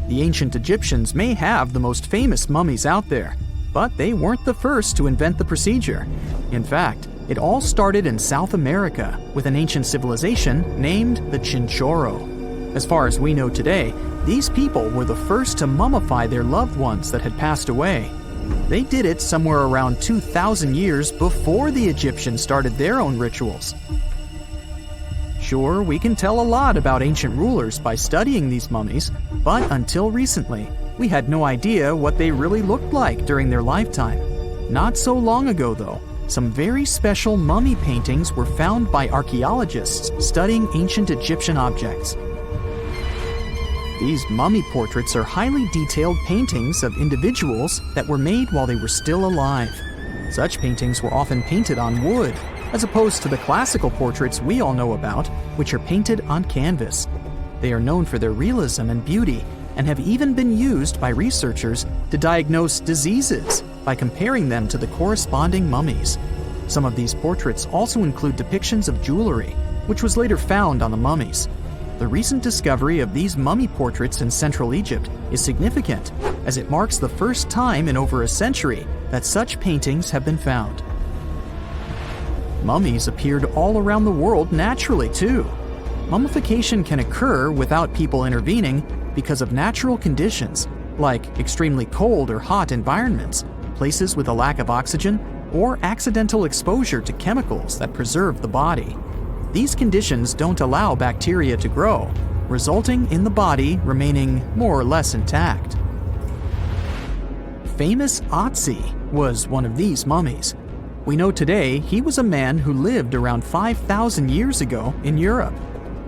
The ancient Egyptians may have the most famous mummies out there, but they weren't the first to invent the procedure. In fact, it all started in South America with an ancient civilization named the Chinchorro. As far as we know today, these people were the first to mummify their loved ones that had passed away, They did it somewhere around 2,000 years before the Egyptians started their own rituals. Sure, we can tell a lot about ancient rulers by studying these mummies, but until recently, we had no idea what they really looked like during their lifetime. Not so long ago, though, some very special mummy paintings were found by archaeologists studying ancient Egyptian objects. These mummy portraits are highly detailed paintings of individuals that were made while they were still alive. Such paintings were often painted on wood, as opposed to the classical portraits we all know about, which are painted on canvas. They are known for their realism and beauty, and have even been used by researchers to diagnose diseases by comparing them to the corresponding mummies. Some of these portraits also include depictions of jewelry, which was later found on the mummies. The recent discovery of these mummy portraits in Central Egypt is significant, as it marks the first time in over a century that such paintings have been found. Mummies appeared all around the world naturally, too. Mummification can occur without people intervening because of natural conditions, like extremely cold or hot environments, places with a lack of oxygen, or accidental exposure to chemicals that preserve the body. These conditions don't allow bacteria to grow, resulting in the body remaining more or less intact. Famous Otzi was one of these mummies. We know today he was a man who lived around 5,000 years ago in Europe.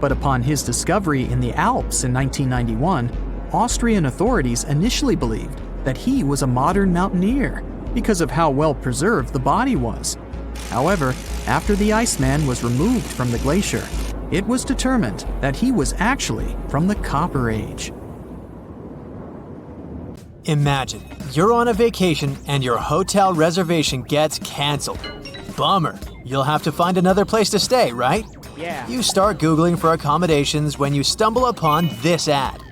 But upon his discovery in the Alps in 1991, Austrian authorities initially believed that he was a modern mountaineer because of how well preserved the body was. However, after the Iceman was removed from the glacier, it was determined that he was actually from the Copper Age. Imagine, you're on a vacation and your hotel reservation gets canceled. Bummer. You'll have to find another place to stay, right? Yeah. You start Googling for accommodations when you stumble upon this ad.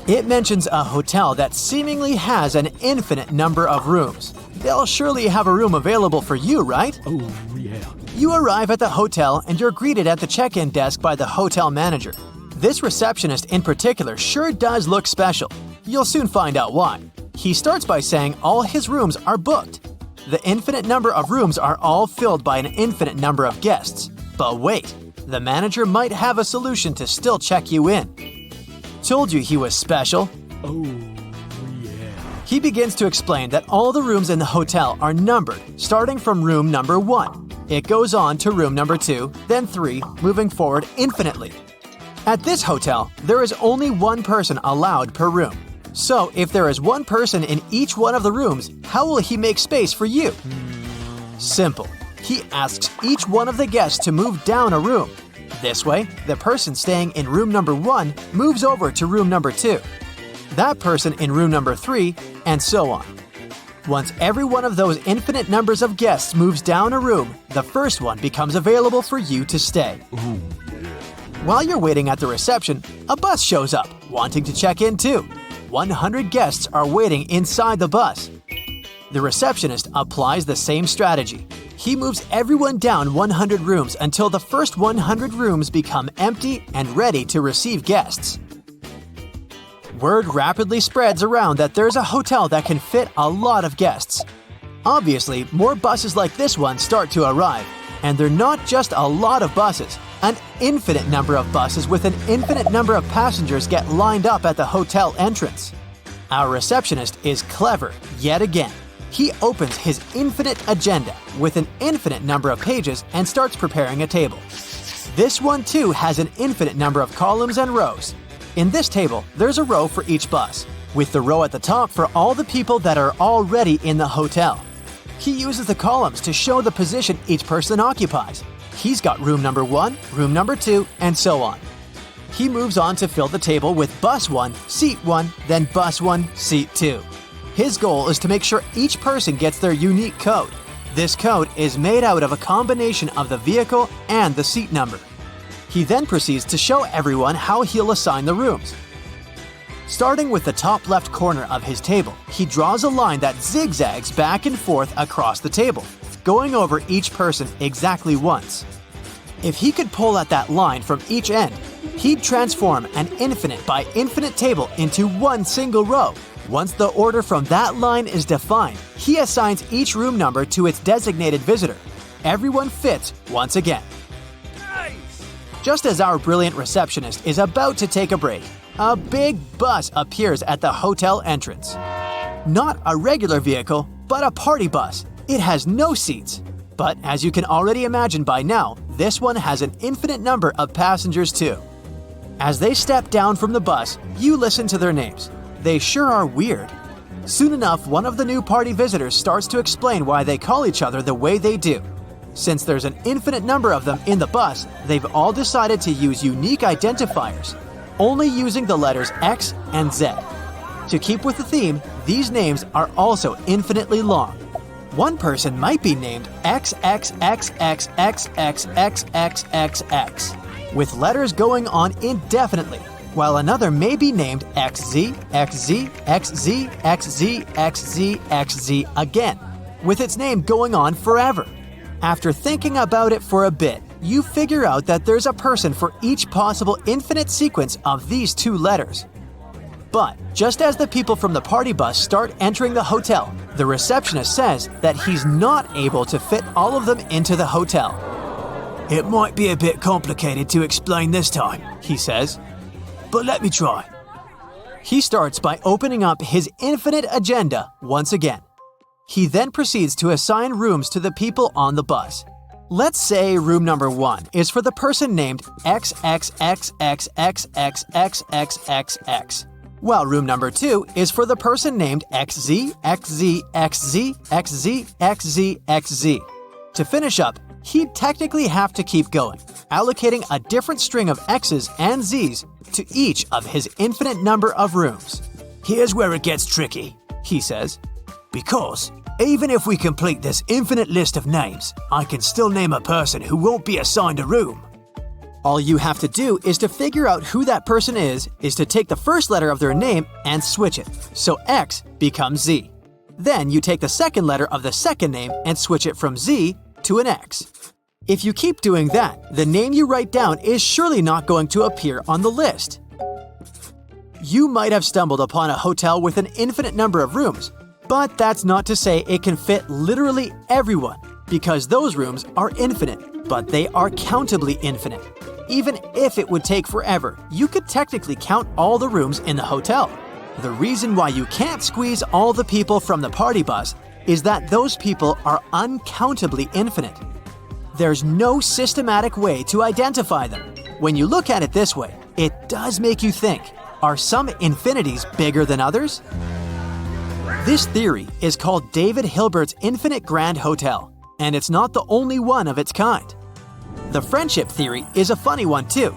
It mentions a hotel that seemingly has an infinite number of rooms. They'll surely have a room available for you, right? Oh, yeah. You arrive at the hotel and you're greeted at the check-in desk by the hotel manager. This receptionist in particular sure does look special. You'll soon find out why. He starts by saying all his rooms are booked. The infinite number of rooms are all filled by an infinite number of guests. But wait, the manager might have a solution to still check you in. Told you he was special. Oh, yeah. He begins to explain that all the rooms in the hotel are numbered, starting from room number 1. It goes on to room number 2, then 3, moving forward infinitely. At this hotel, there is only one person allowed per room. So if there is one person in each one of the rooms, how will he make space for you? Simple. He asks each one of the guests to move down a room. This way, the person staying in room number 1 moves over to room number 2. That person in room number 3, and so on. Once every one of those infinite numbers of guests moves down a room, the first one becomes available for you to stay. Ooh. While you're waiting at the reception, a bus shows up, wanting to check in too. 100 guests are waiting inside the bus. The receptionist applies the same strategy. He moves everyone down 100 rooms until the first 100 rooms become empty and ready to receive guests. Word rapidly spreads around that there's a hotel that can fit a lot of guests. Obviously, more buses like this one start to arrive, and they're not just a lot of buses. An infinite number of buses with an infinite number of passengers get lined up at the hotel entrance. Our receptionist is clever yet again. He opens his infinite agenda with an infinite number of pages and starts preparing a table. This one too has an infinite number of columns and rows. In this table, there's a row for each bus, with the row at the top for all the people that are already in the hotel. He uses the columns to show the position each person occupies. He's got room number 1, room number 2, and so on. He moves on to fill the table with bus 1, seat 1, then bus 1, seat 2. His goal is to make sure each person gets their unique code. This code is made out of a combination of the vehicle and the seat number. He then proceeds to show everyone how he'll assign the rooms. Starting with the top left corner of his table, he draws a line that zigzags back and forth across the table, going over each person exactly once. If he could pull at that line from each end, he'd transform an infinite by infinite table into one single row, Once the order from that line is defined, he assigns each room number to its designated visitor. Everyone fits once again. Just as our brilliant receptionist is about to take a break, a big bus appears at the hotel entrance. Not a regular vehicle, but a party bus. It has no seats. But as you can already imagine by now, this one has an infinite number of passengers too. As they step down from the bus, you listen to their names. They sure are weird. Soon enough, one of the new party visitors starts to explain why they call each other the way they do. Since there's an infinite number of them in the bus, they've all decided to use unique identifiers, only using the letters X and Z. To keep with the theme, these names are also infinitely long. One person might be named XXXXXXXXXX, with letters going on indefinitely, while another may be named XZ, XZ, XZ, XZ, XZ, XZ again, with its name going on forever. After thinking about it for a bit, you figure out that there's a person for each possible infinite sequence of these two letters. But just as the people from the party bus start entering the hotel, the receptionist says that he's not able to fit all of them into the hotel. "It might be a bit complicated to explain this time," he says, "but let me try." He starts by opening up his infinite agenda once again. He then proceeds to assign rooms to the people on the bus. Let's say room number 1 is for the person named XXXXXXXXXX, while room number 2 is for the person named XZ, XZ, XZ, XZ, XZ, XZ. To finish up, he'd technically have to keep going, allocating a different string of X's and Z's to each of his infinite number of rooms. "Here's where it gets tricky," he says, "because even if we complete this infinite list of names, I can still name a person who won't be assigned a room." All you have to do is to figure out who that person is to take the first letter of their name and switch it, so X becomes Z. Then you take the second letter of the second name and switch it from Z to an X. If you keep doing that, the name you write down is surely not going to appear on the list. You might have stumbled upon a hotel with an infinite number of rooms, but that's not to say it can fit literally everyone, because those rooms are infinite, but they are countably infinite. Even if it would take forever, you could technically count all the rooms in the hotel. The reason why you can't squeeze all the people from the party bus is that those people are uncountably infinite. There's no systematic way to identify them. When you look at it this way, it does make you think, are some infinities bigger than others? This theory is called David Hilbert's Infinite Grand Hotel, and it's not the only one of its kind. The friendship theory is a funny one too.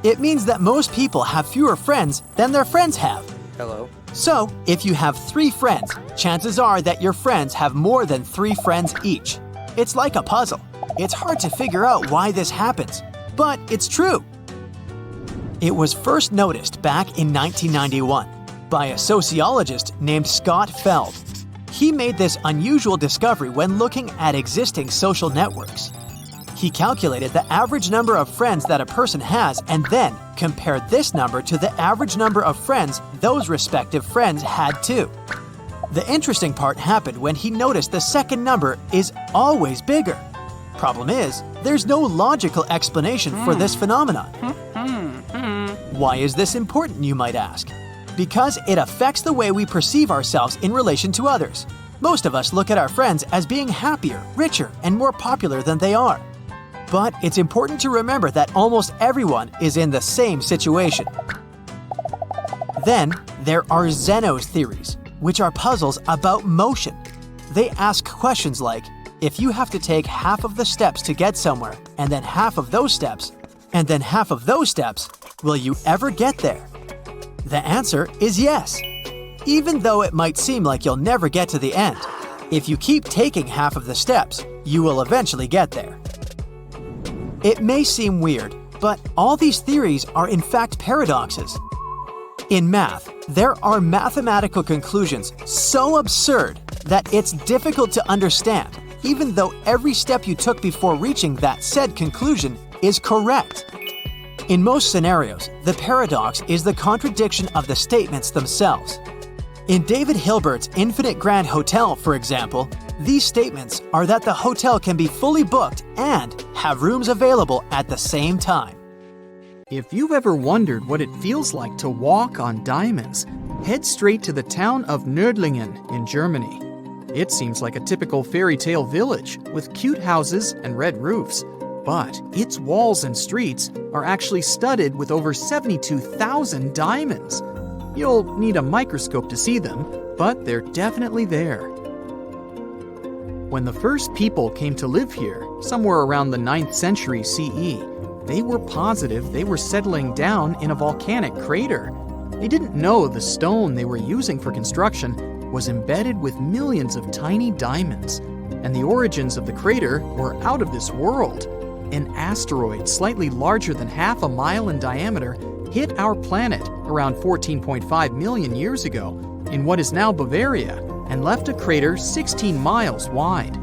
It means that most people have fewer friends than their friends have. Hello. So, if you have 3 friends, chances are that your friends have more than 3 friends each. It's like a puzzle. It's hard to figure out why this happens, but it's true. It was first noticed back in 1991 by a sociologist named Scott Feld. He made this unusual discovery when looking at existing social networks. He calculated the average number of friends that a person has and then compared this number to the average number of friends those respective friends had too. The interesting part happened when he noticed the second number is always bigger. Problem is, there's no logical explanation for this phenomenon. Why is this important, you might ask? Because it affects the way we perceive ourselves in relation to others. Most of us look at our friends as being happier, richer, and more popular than they are. But it's important to remember that almost everyone is in the same situation. Then, there are Zeno's theories, which are puzzles about motion. They ask questions like, if you have to take half of the steps to get somewhere, and then half of those steps, and then half of those steps, will you ever get there? The answer is yes. Even though it might seem like you'll never get to the end, if you keep taking half of the steps, you will eventually get there. It may seem weird, but all these theories are in fact paradoxes. In math, there are mathematical conclusions so absurd that it's difficult to understand, even though every step you took before reaching that said conclusion is correct. In most scenarios, the paradox is the contradiction of the statements themselves. In David Hilbert's Infinite Grand Hotel, for example, these statements are that the hotel can be fully booked and have rooms available at the same time. If you've ever wondered what it feels like to walk on diamonds, head straight to the town of Nördlingen in Germany. It seems like a typical fairy tale village with cute houses and red roofs, but its walls and streets are actually studded with over 72,000 diamonds. You'll need a microscope to see them, but they're definitely there. When the first people came to live here, somewhere around the 9th century CE, they were positive they were settling down in a volcanic crater. They didn't know the stone they were using for construction was embedded with millions of tiny diamonds, and the origins of the crater were out of this world. An asteroid slightly larger than half a mile in diameter hit our planet around 14.5 million years ago in what is now Bavaria and left a crater 16 miles wide.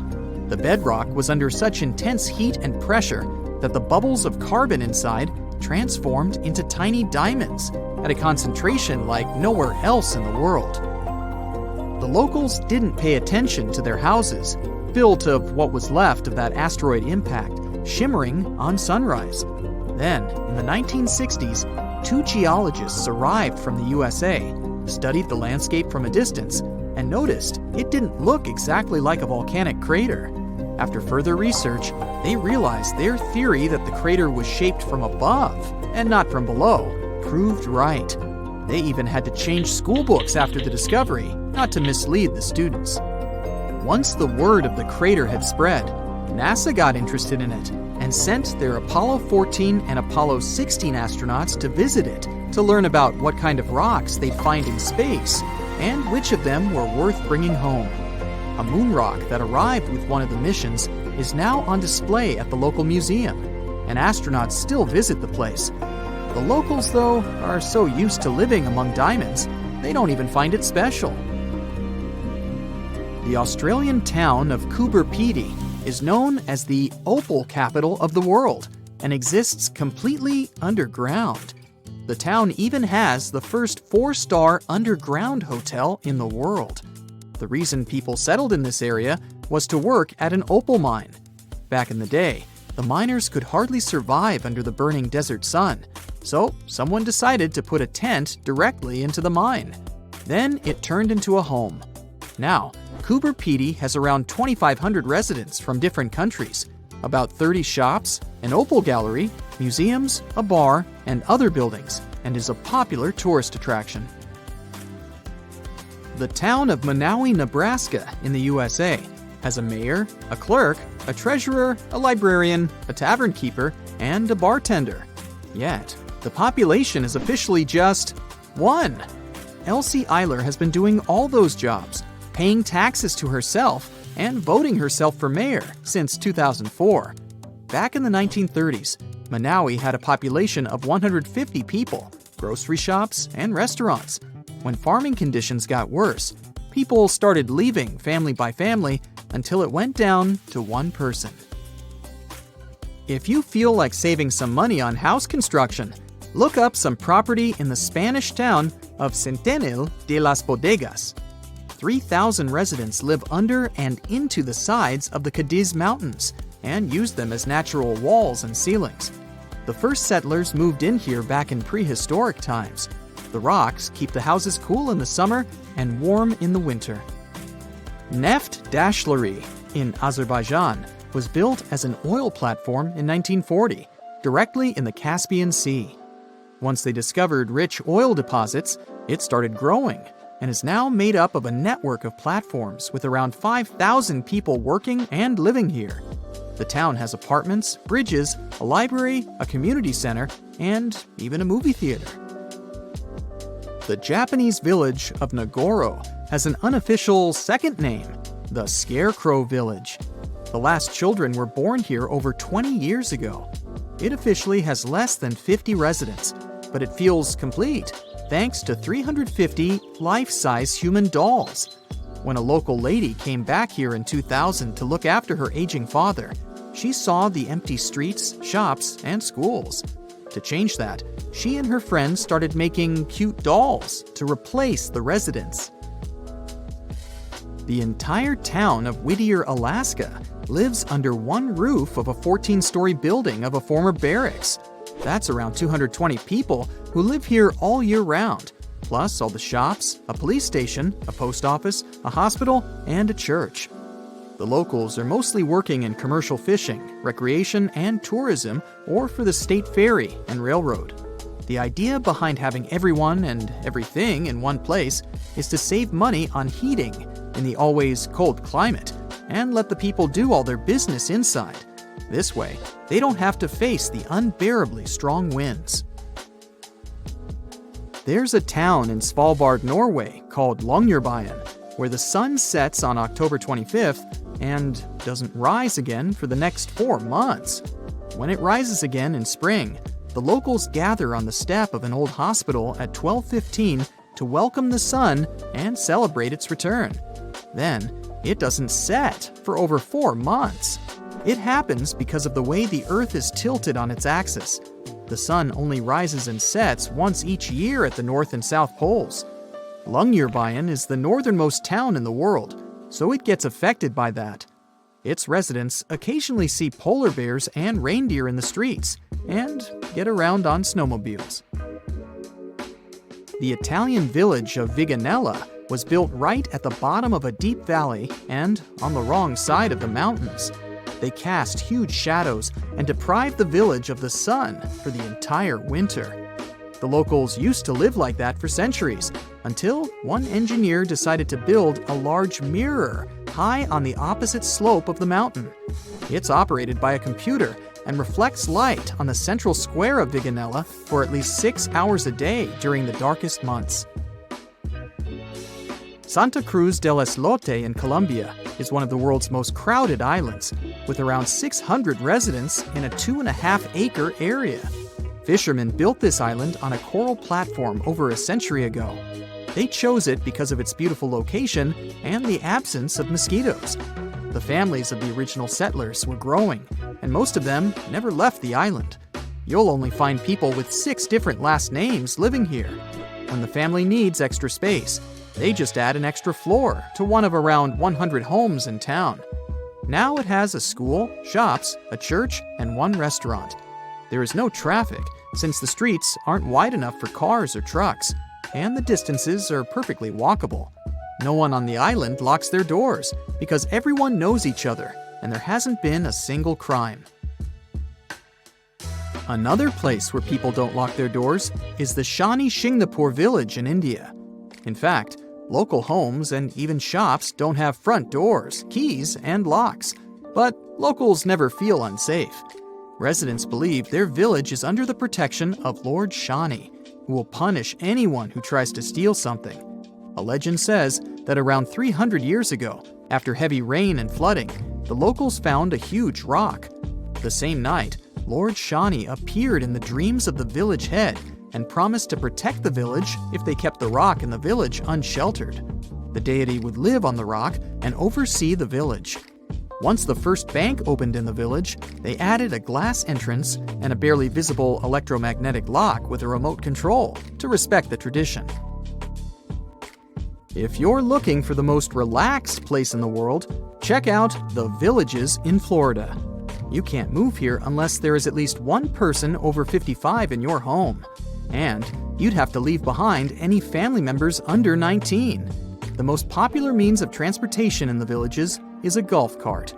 The bedrock was under such intense heat and pressure that the bubbles of carbon inside transformed into tiny diamonds at a concentration like nowhere else in the world. The locals didn't pay attention to their houses, built of what was left of that asteroid impact, shimmering on sunrise. Then, in the 1960s, 2 geologists arrived from the USA, studied the landscape from a distance, and noticed it didn't look exactly like a volcanic crater. After further research, they realized their theory that the crater was shaped from above and not from below proved right. They even had to change school books after the discovery, not to mislead the students. Once the word of the crater had spread, NASA got interested in it and sent their Apollo 14 and Apollo 16 astronauts to visit it to learn about what kind of rocks they'd find in space and which of them were worth bringing home. A moon rock that arrived with one of the missions is now on display at the local museum, and astronauts still visit the place. The locals, though, are so used to living among diamonds, they don't even find it special. The Australian town of Coober Pedy is known as the opal capital of the world and exists completely underground. The town even has the first 4-star underground hotel in the world. The reason people settled in this area was to work at an opal mine. Back in the day, the miners could hardly survive under the burning desert sun, so someone decided to put a tent directly into the mine. Then it turned into a home. Now, Coober Pedy has around 2,500 residents from different countries, about 30 shops, an opal gallery, museums, a bar, and other buildings, and is a popular tourist attraction. The town of Manawi, Nebraska, in the USA, has a mayor, a clerk, a treasurer, a librarian, a tavern keeper, and a bartender. Yet, the population is officially just 1. Elsie Eiler has been doing all those jobs, paying taxes to herself and voting herself for mayor since 2004. Back in the 1930s, Manawi had a population of 150 people, grocery shops, and restaurants. When farming conditions got worse, people started leaving family by family until it went down to 1 person. If you feel like saving some money on house construction, look up some property in the Spanish town of Centenil de las Bodegas. 3,000 residents live under and into the sides of the Cadiz Mountains and use them as natural walls and ceilings. The first settlers moved in here back in prehistoric times. The rocks keep the houses cool in the summer and warm in the winter. Neft Dashleri in Azerbaijan was built as an oil platform in 1940, directly in the Caspian Sea. Once they discovered rich oil deposits, it started growing and is now made up of a network of platforms with around 5,000 people working and living here. The town has apartments, bridges, a library, a community center, and even a movie theater. The Japanese village of Nagoro has an unofficial second name, the Scarecrow Village. The last children were born here over 20 years ago. It officially has less than 50 residents, but it feels complete thanks to 350 life-size human dolls. When a local lady came back here in 2000 to look after her aging father, she saw the empty streets, shops, and schools. To change that, she and her friends started making cute dolls to replace the residents. The entire town of Whittier, Alaska, lives under one roof of a 14-story building of a former barracks. That's around 220 people who live here all year round, plus all the shops, a police station, a post office, a hospital, and a church. The locals are mostly working in commercial fishing, recreation, and tourism, or for the state ferry and railroad. The idea behind having everyone and everything in one place is to save money on heating in the always cold climate and let the people do all their business inside. This way, they don't have to face the unbearably strong winds. There's a town in Svalbard, Norway called Longyearbyen, where the sun sets on October 25th and doesn't rise again for the next 4 months. When it rises again in spring, the locals gather on the step of an old hospital at 12:15 to welcome the sun and celebrate its return. Then, it doesn't set for over 4 months. It happens because of the way the Earth is tilted on its axis. The sun only rises and sets once each year at the North and South Poles. Longyearbyen is the northernmost town in the world, so it gets affected by that. Its residents occasionally see polar bears and reindeer in the streets and get around on snowmobiles. The Italian village of Viganella was built right at the bottom of a deep valley and on the wrong side of the mountains. They cast huge shadows and deprived the village of the sun for the entire winter. The locals used to live like that for centuries, until one engineer decided to build a large mirror high on the opposite slope of the mountain. It's operated by a computer and reflects light on the central square of Viganella for at least 6 hours a day during the darkest months. Santa Cruz del Islote in Colombia is one of the world's most crowded islands, with around 600 residents in a 2.5-acre area. Fishermen built this island on a coral platform over a century ago. They chose it because of its beautiful location and the absence of mosquitoes. The families of the original settlers were growing, and most of them never left the island. You'll only find people with 6 different last names living here. When the family needs extra space, they just add an extra floor to one of around 100 homes in town. Now it has a school, shops, a church, and 1 restaurant. There is no traffic, since the streets aren't wide enough for cars or trucks, and the distances are perfectly walkable. No one on the island locks their doors, because everyone knows each other, and there hasn't been a single crime. Another place where people don't lock their doors is the Shani Shingnapur village in India. In fact, local homes and even shops don't have front doors, keys, and locks, but locals never feel unsafe. Residents believe their village is under the protection of Lord Shani, who will punish anyone who tries to steal something. A legend says that around 300 years ago, after heavy rain and flooding, the locals found a huge rock. The same night, Lord Shani appeared in the dreams of the village head and promised to protect the village if they kept the rock in the village unsheltered. The deity would live on the rock and oversee the village. Once the first bank opened in the village, they added a glass entrance and a barely visible electromagnetic lock with a remote control to respect the tradition. If you're looking for the most relaxed place in the world, check out the Villages in Florida. You can't move here unless there is at least one person over 55 in your home. And you'd have to leave behind any family members under 19. The most popular means of transportation in the villages is a golf cart.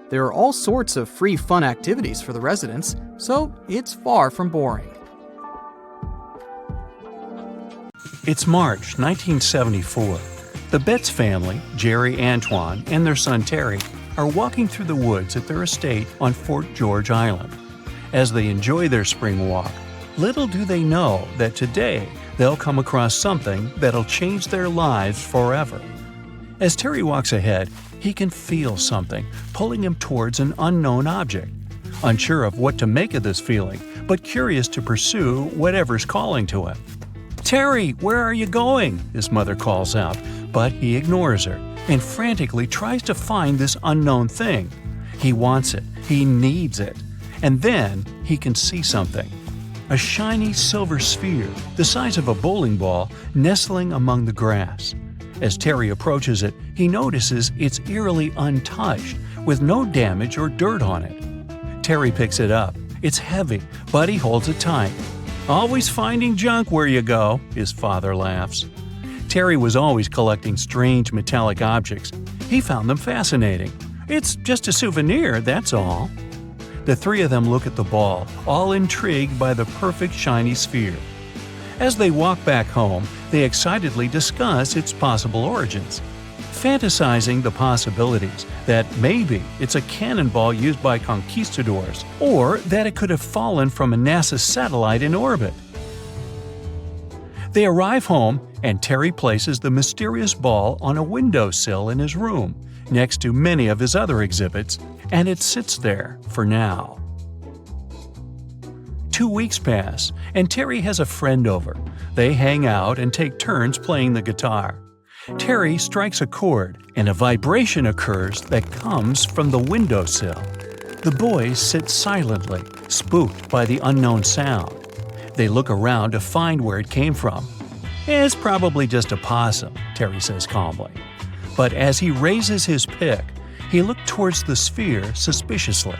There are all sorts of free fun activities for the residents, so it's far from boring. It's March 1974. The Betz family, Jerry Antoine, and their son Terry, are walking through the woods at their estate on Fort George Island. As they enjoy their spring walk, little do they know that today they'll come across something that'll change their lives forever. As Terry walks ahead, he can feel something pulling him towards an unknown object. Unsure of what to make of this feeling, but curious to pursue whatever's calling to him. "Terry, where are you going?" his mother calls out, but he ignores her and frantically tries to find this unknown thing. He wants it, he needs it, and then he can see something. A shiny silver sphere, the size of a bowling ball, nestling among the grass. As Terry approaches it, he notices it's eerily untouched, with no damage or dirt on it. Terry picks it up. It's heavy, but he holds it tight. "Always finding junk where you go," his father laughs. Terry was always collecting strange metallic objects. He found them fascinating. "It's just a souvenir, that's all." The three of them look at the ball, all intrigued by the perfect shiny sphere. As they walk back home, they excitedly discuss its possible origins, fantasizing the possibilities that maybe it's a cannonball used by conquistadors, or that it could have fallen from a NASA satellite in orbit. They arrive home, and Terry places the mysterious ball on a windowsill in his room, next to many of his other exhibits, and it sits there for now. 2 weeks pass, and Terry has a friend over. They hang out and take turns playing the guitar. Terry strikes a chord, and a vibration occurs that comes from the windowsill. The boys sit silently, spooked by the unknown sound. They look around to find where it came from. "It's probably just a possum," Terry says calmly. But as he raises his pick, he looks towards the sphere suspiciously.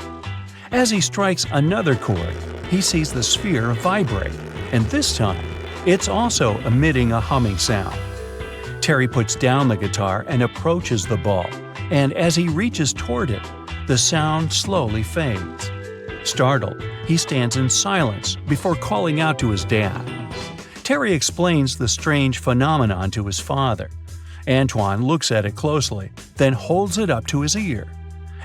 As he strikes another chord, he sees the sphere vibrate, and this time, it's also emitting a humming sound. Terry puts down the guitar and approaches the ball, and as he reaches toward it, the sound slowly fades. Startled, he stands in silence before calling out to his dad. Terry explains the strange phenomenon to his father. Antoine looks at it closely, then holds it up to his ear.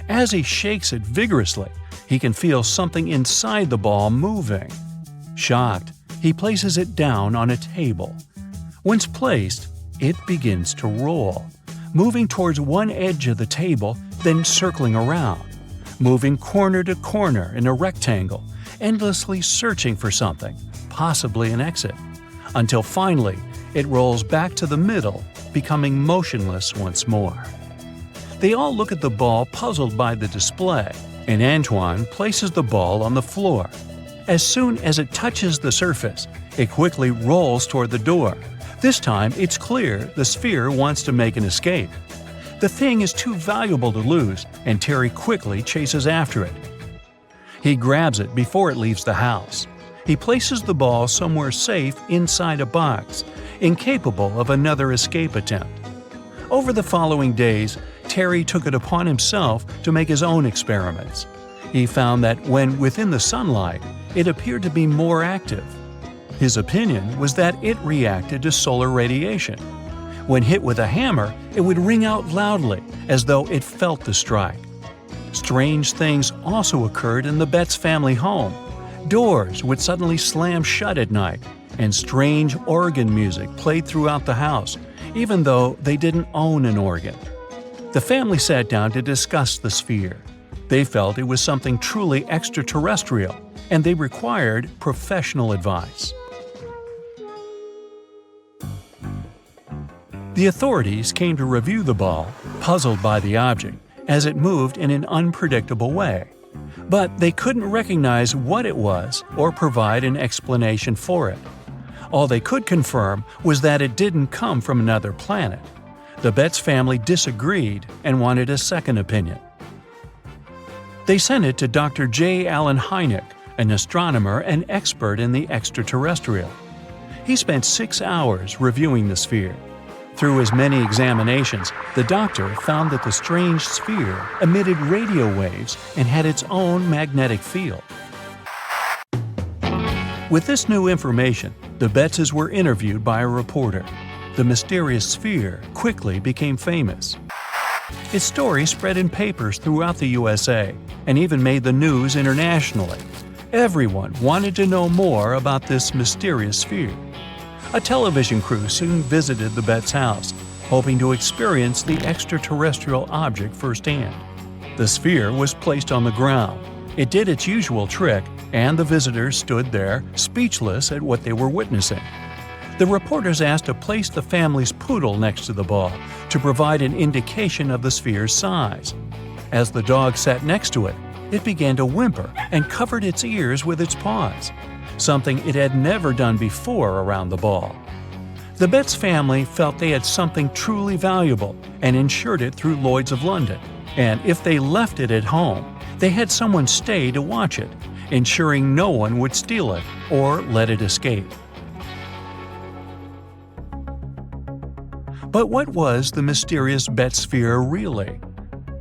As he shakes it vigorously, he can feel something inside the ball moving. Shocked, he places it down on a table. Once placed, it begins to roll, moving towards one edge of the table, then circling around, moving corner to corner in a rectangle, endlessly searching for something, possibly an exit, until finally it rolls back to the middle, becoming motionless once more. They all look at the ball, puzzled by the display, and Antoine places the ball on the floor. As soon as it touches the surface, it quickly rolls toward the door. This time, it's clear the sphere wants to make an escape. The thing is too valuable to lose, and Terry quickly chases after it. He grabs it before it leaves the house. He places the ball somewhere safe inside a box, incapable of another escape attempt. Over the following days, Terry took it upon himself to make his own experiments. He found that when within the sunlight, it appeared to be more active. His opinion was that it reacted to solar radiation. When hit with a hammer, it would ring out loudly, as though it felt the strike. Strange things also occurred in the Betz family home. Doors would suddenly slam shut at night, and strange organ music played throughout the house, even though they didn't own an organ. The family sat down to discuss the sphere. They felt it was something truly extraterrestrial, and they required professional advice. The authorities came to review the ball, puzzled by the object, as it moved in an unpredictable way. But they couldn't recognize what it was or provide an explanation for it. All they could confirm was that it didn't come from another planet. The Betz family disagreed and wanted a second opinion. They sent it to Dr. J. Allen Hynek, an astronomer and expert in the extraterrestrial. He spent 6 hours reviewing the sphere. Through his many examinations, the doctor found that the strange sphere emitted radio waves and had its own magnetic field. With this new information, the Betzes were interviewed by a reporter. The mysterious sphere quickly became famous. Its story spread in papers throughout the USA and even made the news internationally. Everyone wanted to know more about this mysterious sphere. A television crew soon visited the Betz house, hoping to experience the extraterrestrial object firsthand. The sphere was placed on the ground. It did its usual trick, and the visitors stood there, speechless at what they were witnessing. The reporters asked to place the family's poodle next to the ball to provide an indication of the sphere's size. As the dog sat next to it, it began to whimper and covered its ears with its paws, something it had never done before around the ball. The Betz family felt they had something truly valuable and insured it through Lloyd's of London, and if they left it at home, they had someone stay to watch it, ensuring no one would steal it or let it escape. But what was the mysterious Betz sphere really?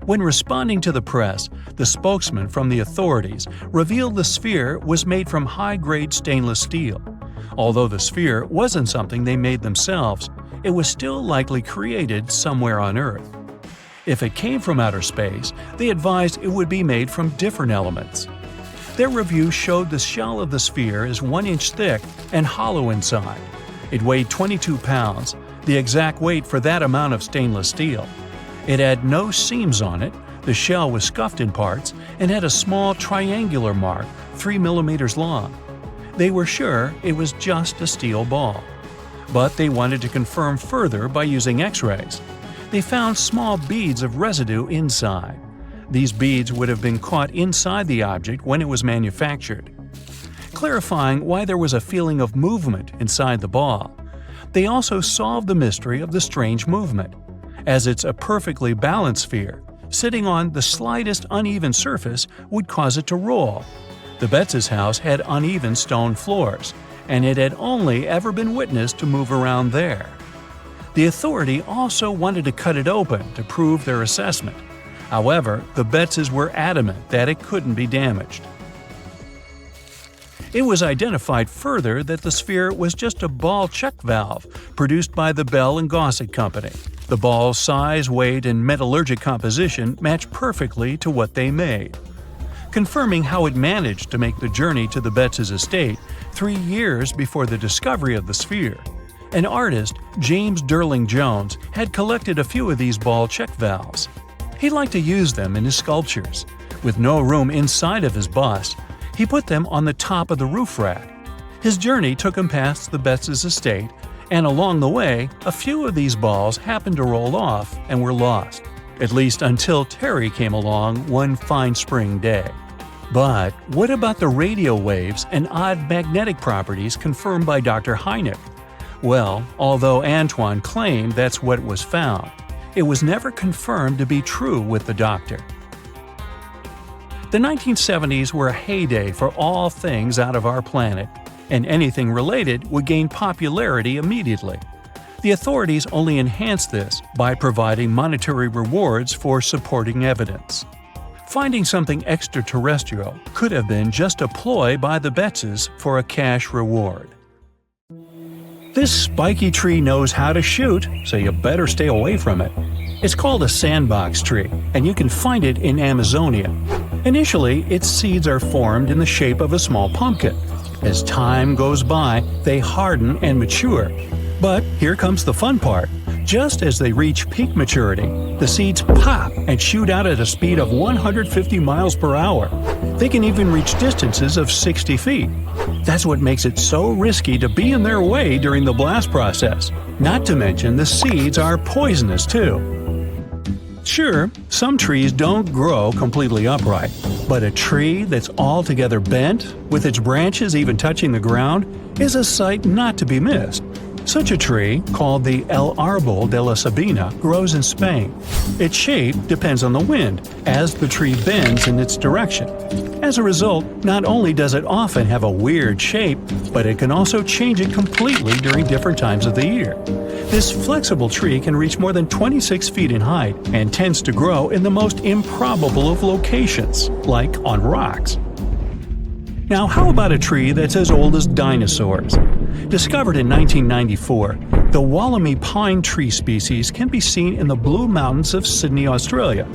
When responding to the press, the spokesman from the authorities revealed the sphere was made from high-grade stainless steel. Although the sphere wasn't something they made themselves, it was still likely created somewhere on Earth. If it came from outer space, they advised it would be made from different elements. Their review showed the shell of the sphere is 1 inch thick and hollow inside. It weighed 22 pounds, the exact weight for that amount of stainless steel. It had no seams on it, the shell was scuffed in parts, and had a small triangular mark 3 millimeters long. They were sure it was just a steel ball. But they wanted to confirm further by using X-rays. They found small beads of residue inside. These beads would have been caught inside the object when it was manufactured, clarifying why there was a feeling of movement inside the ball. They also solved the mystery of the strange movement. As it's a perfectly balanced sphere, sitting on the slightest uneven surface would cause it to roll. The Betz's house had uneven stone floors, and it had only ever been witnessed to move around there. The authority also wanted to cut it open to prove their assessment. However, the Betz's were adamant that it couldn't be damaged. It was identified further that the sphere was just a ball check valve produced by the Bell & Gossett Company. The ball's size, weight, and metallurgic composition matched perfectly to what they made. Confirming how it managed to make the journey to the Betz's estate 3 years before the discovery of the sphere, an artist, James Durling Jones, had collected a few of these ball check valves. He liked to use them in his sculptures. With no room inside of his bust, he put them on the top of the roof rack. His journey took him past the Betz's estate, and along the way, a few of these balls happened to roll off and were lost, at least until Terry came along one fine spring day. But what about the radio waves and odd magnetic properties confirmed by Dr. Hynek? Well, although Antoine claimed that's what was found, it was never confirmed to be true with the doctor. The 1970s were a heyday for all things out of our planet, and anything related would gain popularity immediately. The authorities only enhanced this by providing monetary rewards for supporting evidence. Finding something extraterrestrial could have been just a ploy by the Betz's for a cash reward. This spiky tree knows how to shoot, so you better stay away from it. It's called a sandbox tree, and you can find it in Amazonia. Initially, its seeds are formed in the shape of a small pumpkin. As time goes by, they harden and mature. But here comes the fun part. Just as they reach peak maturity, the seeds pop and shoot out at a speed of 150 miles per hour. They can even reach distances of 60 feet. That's what makes it so risky to be in their way during the blast process. Not to mention the seeds are poisonous too. Sure, some trees don't grow completely upright, but a tree that's altogether bent, with its branches even touching the ground, is a sight not to be missed. Such a tree, called the El Árbol de la Sabina, grows in Spain. Its shape depends on the wind, as the tree bends in its direction. As a result, not only does it often have a weird shape, but it can also change it completely during different times of the year. This flexible tree can reach more than 26 feet in height and tends to grow in the most improbable of locations, like on rocks. Now, how about a tree that's as old as dinosaurs? Discovered in 1994, the Wollemi pine tree species can be seen in the Blue Mountains of Sydney, Australia.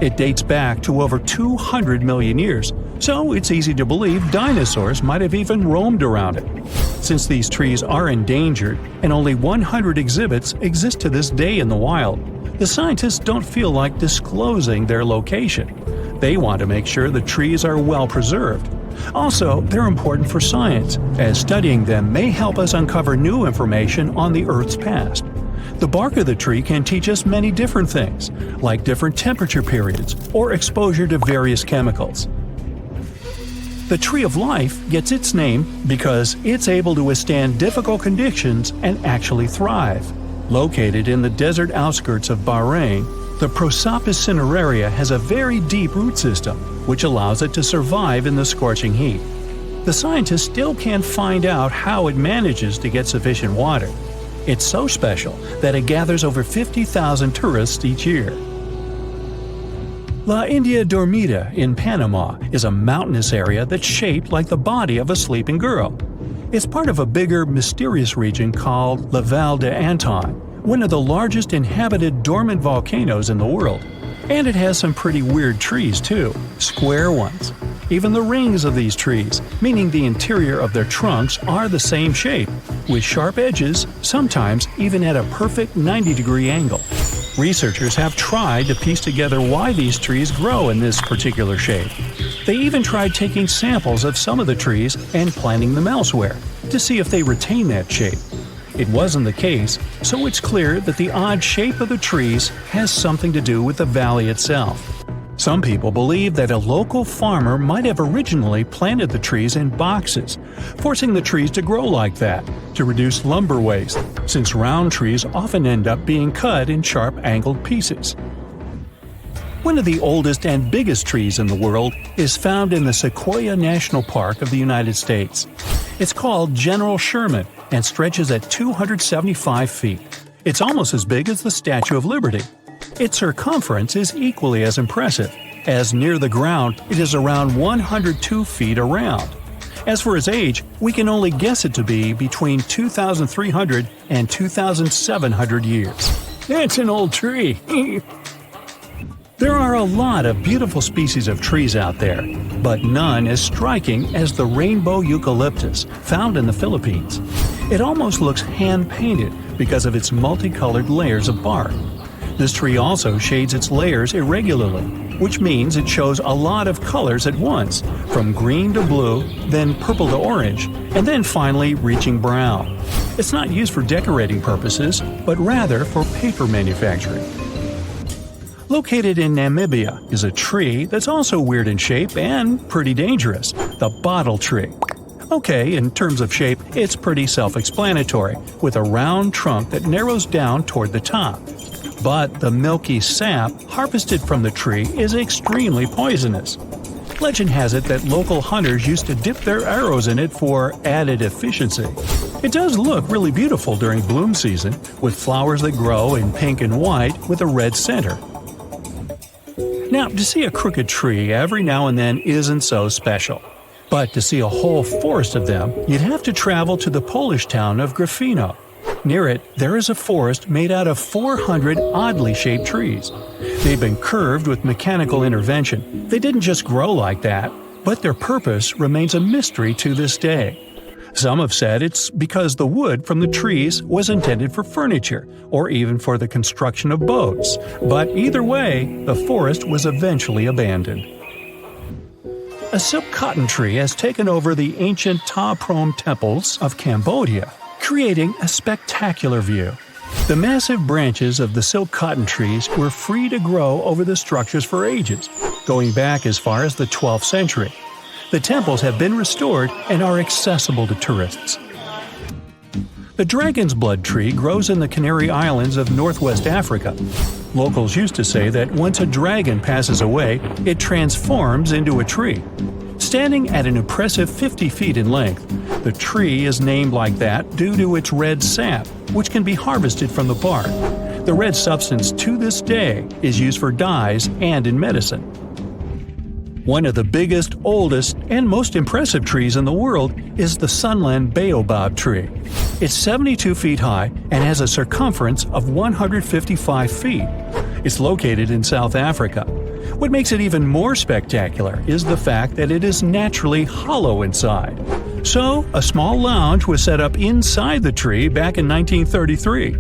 It dates back to over 200 million years, so it's easy to believe dinosaurs might have even roamed around it. Since these trees are endangered and only 100 exhibits exist to this day in the wild, the scientists don't feel like disclosing their location. They want to make sure the trees are well preserved. Also, they're important for science, as studying them may help us uncover new information on the Earth's past. The bark of the tree can teach us many different things, like different temperature periods or exposure to various chemicals. The Tree of Life gets its name because it's able to withstand difficult conditions and actually thrive. Located in the desert outskirts of Bahrain, the Prosopis cineraria has a very deep root system, which allows it to survive in the scorching heat. The scientists still can't find out how it manages to get sufficient water. It's so special that it gathers over 50,000 tourists each year. La India Dormida in Panama is a mountainous area that's shaped like the body of a sleeping girl. It's part of a bigger, mysterious region called La Val de Anton, one of the largest inhabited dormant volcanoes in the world. And it has some pretty weird trees too, square ones. Even the rings of these trees, meaning the interior of their trunks, are the same shape, with sharp edges, sometimes even at a perfect 90-degree angle. Researchers have tried to piece together why these trees grow in this particular shape. They even tried taking samples of some of the trees and planting them elsewhere to see if they retain that shape. It wasn't the case, so it's clear that the odd shape of the trees has something to do with the valley itself. Some people believe that a local farmer might have originally planted the trees in boxes, forcing the trees to grow like that to reduce lumber waste, since round trees often end up being cut in sharp-angled pieces. One of the oldest and biggest trees in the world is found in the Sequoia National Park of the United States. It's called General Sherman and stretches at 275 feet. It's almost as big as the Statue of Liberty. Its circumference is equally as impressive, as near the ground it is around 102 feet around. As for its age, we can only guess it to be between 2,300 and 2,700 years. That's an old tree! There are a lot of beautiful species of trees out there, but none as striking as the rainbow eucalyptus found in the Philippines. It almost looks hand-painted because of its multicolored layers of bark. This tree also shades its layers irregularly, which means it shows a lot of colors at once, from green to blue, then purple to orange, and then finally reaching brown. It's not used for decorating purposes, but rather for paper manufacturing. Located in Namibia is a tree that's also weird in shape and pretty dangerous, the bottle tree. Okay, in terms of shape, it's pretty self-explanatory, with a round trunk that narrows down toward the top. But the milky sap harvested from the tree is extremely poisonous. Legend has it that local hunters used to dip their arrows in it for added efficiency. It does look really beautiful during bloom season, with flowers that grow in pink and white with a red center. Now, to see a crooked tree every now and then isn't so special. But to see a whole forest of them, you'd have to travel to the Polish town of Gryfino. Near it, there is a forest made out of 400 oddly shaped trees. They've been curved with mechanical intervention. They didn't just grow like that, but their purpose remains a mystery to this day. Some have said it's because the wood from the trees was intended for furniture, or even for the construction of boats. But either way, the forest was eventually abandoned. A silk cotton tree has taken over the ancient Ta Prohm temples of Cambodia, creating a spectacular view. The massive branches of the silk cotton trees were free to grow over the structures for ages, going back as far as the 12th century. The temples have been restored and are accessible to tourists. The dragon's blood tree grows in the Canary Islands of northwest Africa. Locals used to say that once a dragon passes away, it transforms into a tree. Standing at an impressive 50 feet in length, the tree is named like that due to its red sap, which can be harvested from the bark. The red substance to this day is used for dyes and in medicine. One of the biggest, oldest, and most impressive trees in the world is the Sunland Baobab tree. It's 72 feet high and has a circumference of 155 feet. It's located in South Africa. What makes it even more spectacular is the fact that it is naturally hollow inside. So, a small lounge was set up inside the tree back in 1933.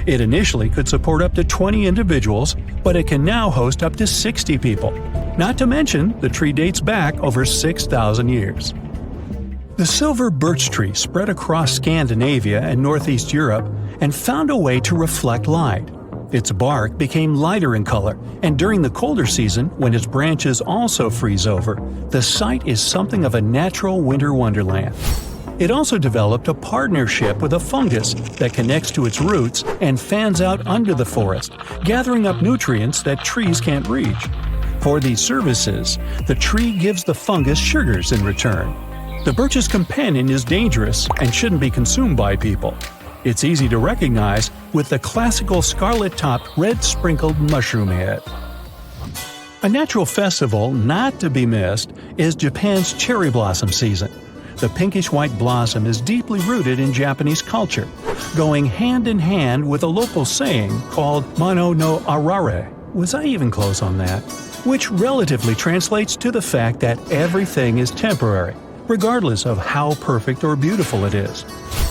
It initially could support up to 20 individuals, but it can now host up to 60 people. Not to mention, the tree dates back over 6,000 years. The silver birch tree spread across Scandinavia and northeast Europe and found a way to reflect light. Its bark became lighter in color, and during the colder season, when its branches also freeze over, the site is something of a natural winter wonderland. It also developed a partnership with a fungus that connects to its roots and fans out under the forest, gathering up nutrients that trees can't reach. For these services, the tree gives the fungus sugars in return. The birch's companion is dangerous and shouldn't be consumed by people. It's easy to recognize with the classical scarlet-topped red-sprinkled mushroom head. A natural festival not to be missed is Japan's cherry blossom season. The pinkish-white blossom is deeply rooted in Japanese culture, going hand in hand with a local saying called Mono no Arare. Was I even close on that? Which relatively translates to the fact that everything is temporary, regardless of how perfect or beautiful it is.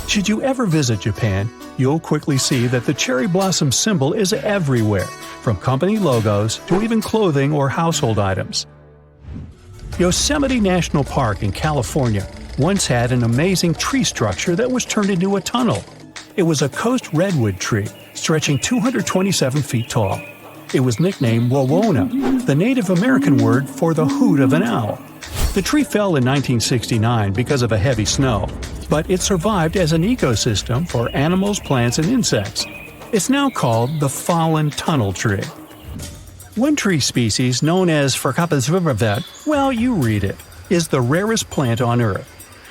Should you ever visit Japan, you'll quickly see that the cherry blossom symbol is everywhere, from company logos to even clothing or household items. Yosemite National Park in California once had an amazing tree structure that was turned into a tunnel. It was a coast redwood tree, stretching 227 feet tall. It was nicknamed Wawona, the Native American word for the hoot of an owl. The tree fell in 1969 because of a heavy snow, but it survived as an ecosystem for animals, plants, and insects. It's now called the fallen tunnel tree. One tree species known as Firefall, well, you read it, is the rarest plant on Earth.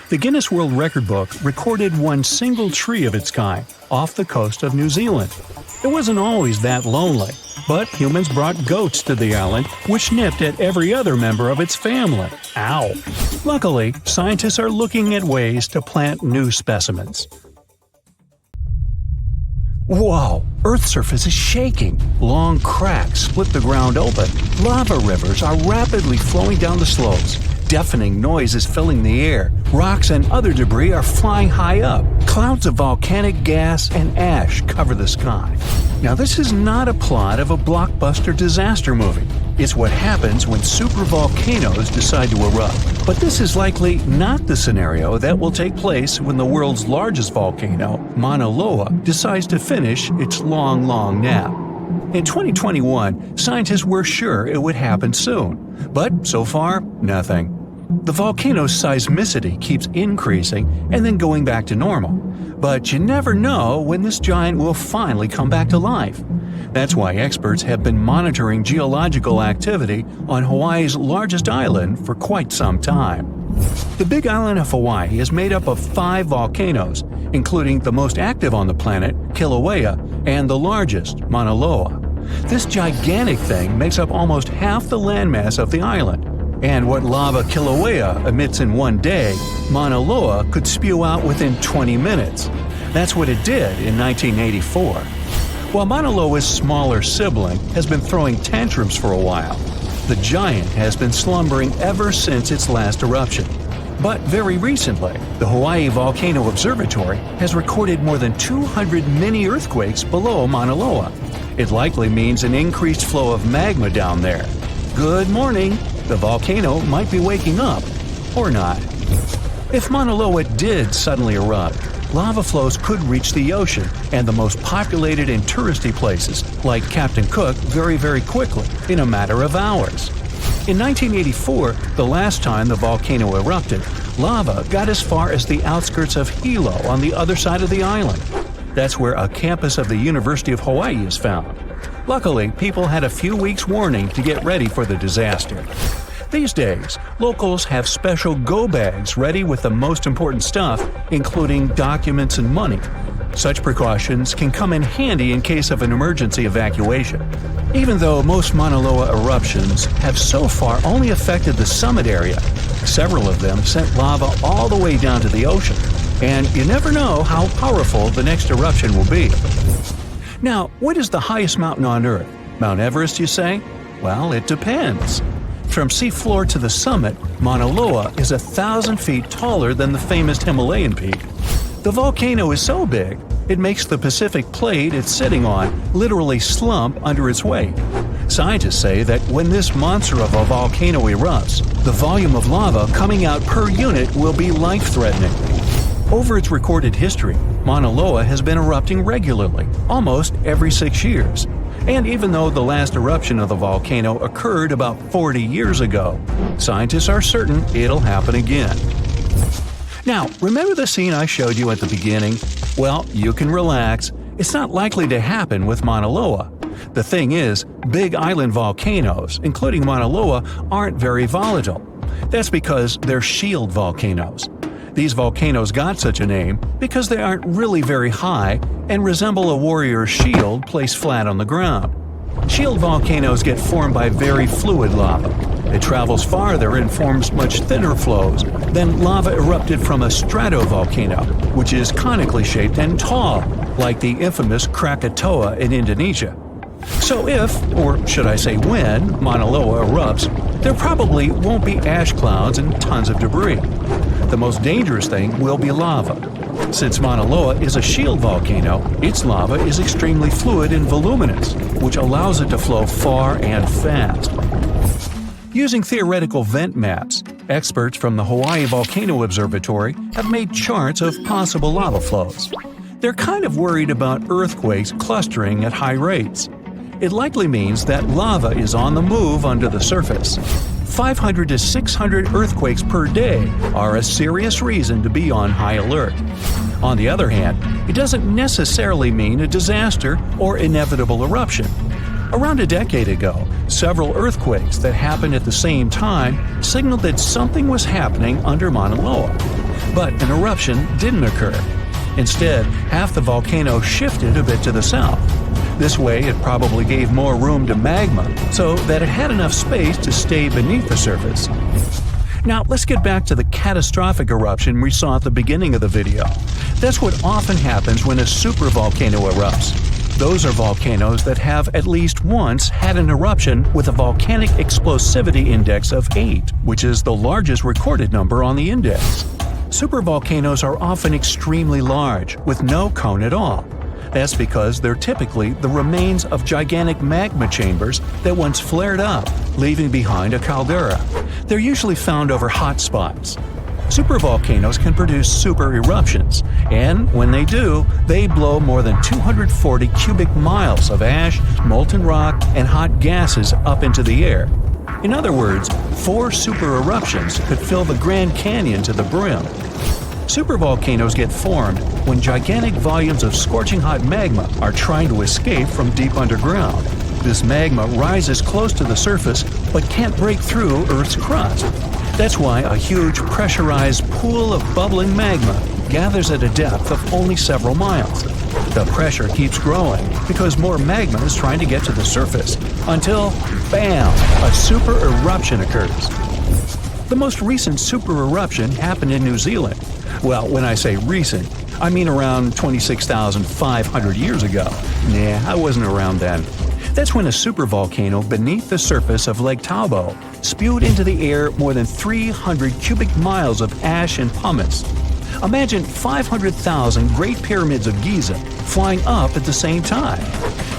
The Guinness World Record book recorded one single tree of its kind off the coast of New Zealand. It wasn't always that lonely, but humans brought goats to the island, which nipped at every other member of its family. Ow! Luckily, scientists are looking at ways to plant new specimens. Whoa! Earth's surface is shaking. Long cracks split the ground open. Lava rivers are rapidly flowing down the slopes. Deafening noise is filling the air. Rocks and other debris are flying high up. Clouds of volcanic gas and ash cover the sky. Now, this is not a plot of a blockbuster disaster movie. It's what happens when supervolcanoes decide to erupt. But this is likely not the scenario that will take place when the world's largest volcano, Mauna Loa, decides to finish its long, long nap. In 2021, scientists were sure it would happen soon, but so far, nothing. The volcano's seismicity keeps increasing and then going back to normal. But you never know when this giant will finally come back to life. That's why experts have been monitoring geological activity on Hawaii's largest island for quite some time. The Big Island of Hawaii is made up of 5 volcanoes, including the most active on the planet, Kilauea, and the largest, Mauna Loa. This gigantic thing makes up almost half the landmass of the island. And what lava Kilauea emits in one day, Mauna Loa could spew out within 20 minutes. That's what it did in 1984. While Mauna Loa's smaller sibling has been throwing tantrums for a while, the giant has been slumbering ever since its last eruption. But very recently, the Hawaii Volcano Observatory has recorded more than 200 mini-earthquakes below Mauna Loa. It likely means an increased flow of magma down there. Good morning! The volcano might be waking up. Or not. If Mauna Loa did suddenly erupt, lava flows could reach the ocean and the most populated and touristy places, like Captain Cook, very, very quickly, in a matter of hours. In 1984, the last time the volcano erupted, lava got as far as the outskirts of Hilo on the other side of the island. That's where a campus of the University of Hawaii is found. Luckily, people had a few weeks' warning to get ready for the disaster. These days, locals have special go bags ready with the most important stuff, including documents and money. Such precautions can come in handy in case of an emergency evacuation. Even though most Mauna Loa eruptions have so far only affected the summit area, several of them sent lava all the way down to the ocean. And you never know how powerful the next eruption will be. Now, what is the highest mountain on Earth? Mount Everest, you say? Well, it depends. From seafloor to the summit, Mauna Loa is 1,000 feet taller than the famous Himalayan peak. The volcano is so big, it makes the Pacific plate it's sitting on literally slump under its weight. Scientists say that when this monster of a volcano erupts, the volume of lava coming out per unit will be life-threatening. Over its recorded history, Mauna Loa has been erupting regularly, almost every 6 years, And even though the last eruption of the volcano occurred about 40 years ago, scientists are certain it'll happen again. Now, remember the scene I showed you at the beginning? Well, you can relax. It's not likely to happen with Mauna Loa. The thing is, big island volcanoes, including Mauna Loa, aren't very volatile. That's because they're shield volcanoes. These volcanoes got such a name because they aren't really very high and resemble a warrior's shield placed flat on the ground. Shield volcanoes get formed by very fluid lava. It travels farther and forms much thinner flows than lava erupted from a stratovolcano, which is conically shaped and tall, like the infamous Krakatoa in Indonesia. So if, or should I say when, Mauna Loa erupts, there probably won't be ash clouds and tons of debris. The most dangerous thing will be lava. Since Mauna Loa is a shield volcano, its lava is extremely fluid and voluminous, which allows it to flow far and fast. Using theoretical vent maps, experts from the Hawaii Volcano Observatory have made charts of possible lava flows. They're kind of worried about earthquakes clustering at high rates. It likely means that lava is on the move under the surface. 500 to 600 earthquakes per day are a serious reason to be on high alert. On the other hand, it doesn't necessarily mean a disaster or inevitable eruption. Around a decade ago, several earthquakes that happened at the same time signaled that something was happening under Mauna Loa. But an eruption didn't occur. Instead, half the volcano shifted a bit to the south. This way, it probably gave more room to magma, so that it had enough space to stay beneath the surface. Now, let's get back to the catastrophic eruption we saw at the beginning of the video. That's what often happens when a supervolcano erupts. Those are volcanoes that have at least once had an eruption with a volcanic explosivity index of 8, which is the largest recorded number on the index. Supervolcanoes are often extremely large, with no cone at all. That's because they're typically the remains of gigantic magma chambers that once flared up, leaving behind a caldera. They're usually found over hot spots. Supervolcanoes can produce super eruptions, and when they do, they blow more than 240 cubic miles of ash, molten rock, and hot gases up into the air. In other words, 4 super eruptions could fill the Grand Canyon to the brim. Supervolcanoes get formed when gigantic volumes of scorching hot magma are trying to escape from deep underground. This magma rises close to the surface but can't break through Earth's crust. That's why a huge pressurized pool of bubbling magma gathers at a depth of only several miles. The pressure keeps growing because more magma is trying to get to the surface until, bam, a super eruption occurs. The most recent super eruption happened in New Zealand. Well, when I say recent, I mean around 26,500 years ago. Nah, I wasn't around then. That's when a supervolcano beneath the surface of Lake Tahoe spewed into the air more than 300 cubic miles of ash and pumice. Imagine 500,000 Great Pyramids of Giza flying up at the same time.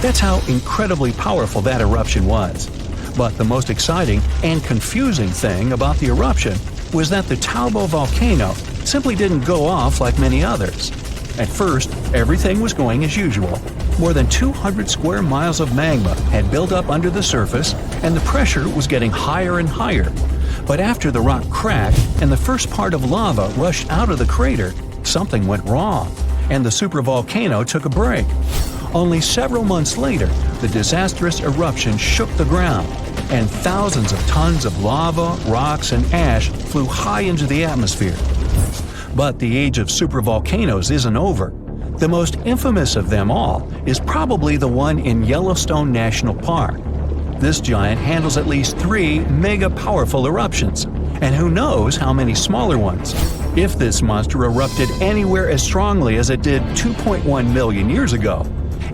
That's how incredibly powerful that eruption was. But the most exciting and confusing thing about the eruption was that the Tahoe volcano simply didn't go off like many others. At first, everything was going as usual. More than 200 square miles of magma had built up under the surface, and the pressure was getting higher and higher. But after the rock cracked and the first part of lava rushed out of the crater, something went wrong, and the supervolcano took a break. Only several months later, the disastrous eruption shook the ground, and thousands of tons of lava, rocks, and ash flew high into the atmosphere. But the age of supervolcanoes isn't over. The most infamous of them all is probably the one in Yellowstone National Park. This giant handles at least 3 mega-powerful eruptions, and who knows how many smaller ones. If this monster erupted anywhere as strongly as it did 2.1 million years ago,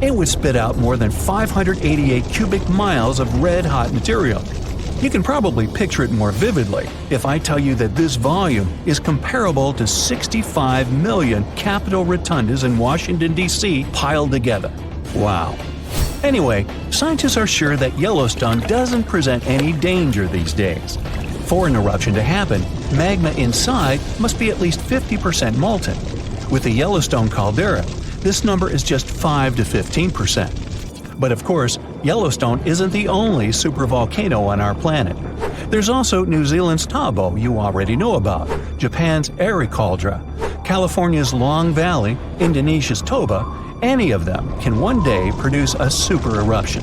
it would spit out more than 588 cubic miles of red-hot material. You can probably picture it more vividly if I tell you that this volume is comparable to 65 million Capitol rotundas in Washington, D.C. piled together. Wow. Anyway, scientists are sure that Yellowstone doesn't present any danger these days. For an eruption to happen, magma inside must be at least 50% molten. With the Yellowstone caldera, this number is just 5 to 15%. But of course, Yellowstone isn't the only supervolcano on our planet. There's also New Zealand's Tabo you already know about, Japan's Airi Caldera, California's Long Valley, Indonesia's Toba. Any of them can one day produce a super eruption.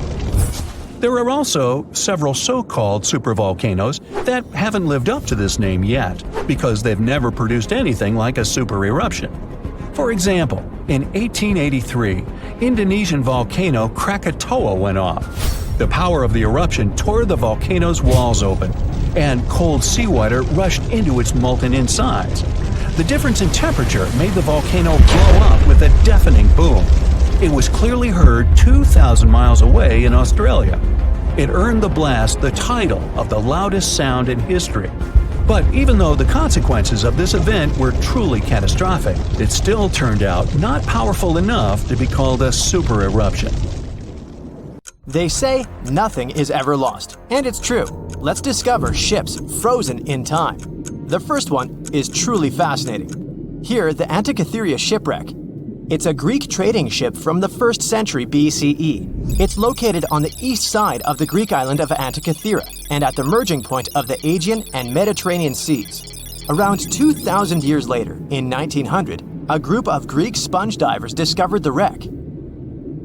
There are also several so-called supervolcanoes that haven't lived up to this name yet because they've never produced anything like a super eruption. For example, in 1883, Indonesian volcano Krakatoa went off. The power of the eruption tore the volcano's walls open, and cold seawater rushed into its molten insides. The difference in temperature made the volcano blow up with a deafening boom. It was clearly heard 2,000 miles away in Australia. It earned the blast the title of the loudest sound in history. But even though the consequences of this event were truly catastrophic, it still turned out not powerful enough to be called a super eruption. They say nothing is ever lost, and it's true. Let's discover ships frozen in time. The first one is truly fascinating. Here, the Antikythera shipwreck. It's a Greek trading ship from the 1st century BCE. It's located on the east side of the Greek island of Antikythera and at the merging point of the Aegean and Mediterranean seas. Around 2,000 years later, in 1900, a group of Greek sponge divers discovered the wreck.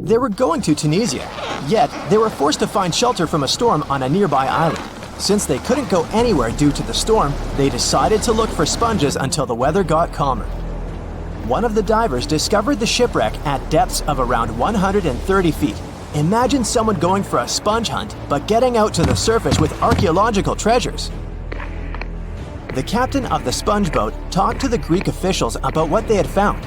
They were going to Tunisia, yet they were forced to find shelter from a storm on a nearby island. Since they couldn't go anywhere due to the storm, they decided to look for sponges until the weather got calmer. One of the divers discovered the shipwreck at depths of around 130 feet. Imagine someone going for a sponge hunt, but getting out to the surface with archaeological treasures. The captain of the sponge boat talked to the Greek officials about what they had found.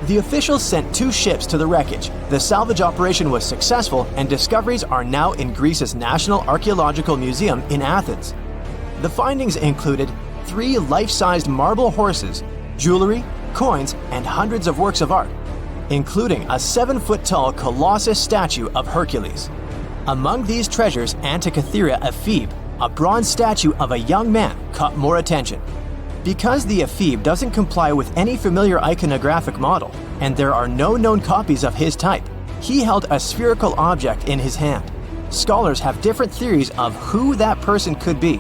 The officials sent 2 ships to the wreckage. The salvage operation was successful, and discoveries are now in Greece's National Archaeological Museum in Athens. The findings included 3 life-sized marble horses, jewelry, coins, and hundreds of works of art, including a 7-foot-tall colossus statue of Hercules. Among these treasures, Antikythera ephebe, a bronze statue of a young man, caught more attention. Because the ephebe doesn't comply with any familiar iconographic model, and there are no known copies of his type, he held a spherical object in his hand. Scholars have different theories of who that person could be,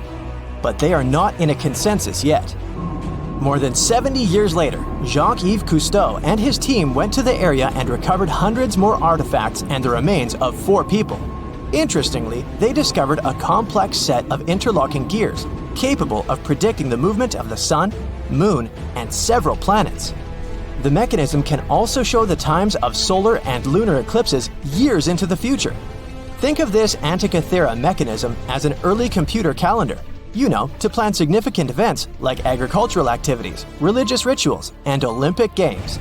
but they are not in a consensus yet. More than 70 years later, Jacques-Yves Cousteau and his team went to the area and recovered hundreds more artifacts and the remains of 4 people. Interestingly, they discovered a complex set of interlocking gears, capable of predicting the movement of the sun, moon, and several planets. The mechanism can also show the times of solar and lunar eclipses years into the future. Think of this Antikythera mechanism as an early computer calendar. To plan significant events like agricultural activities, religious rituals, and Olympic Games.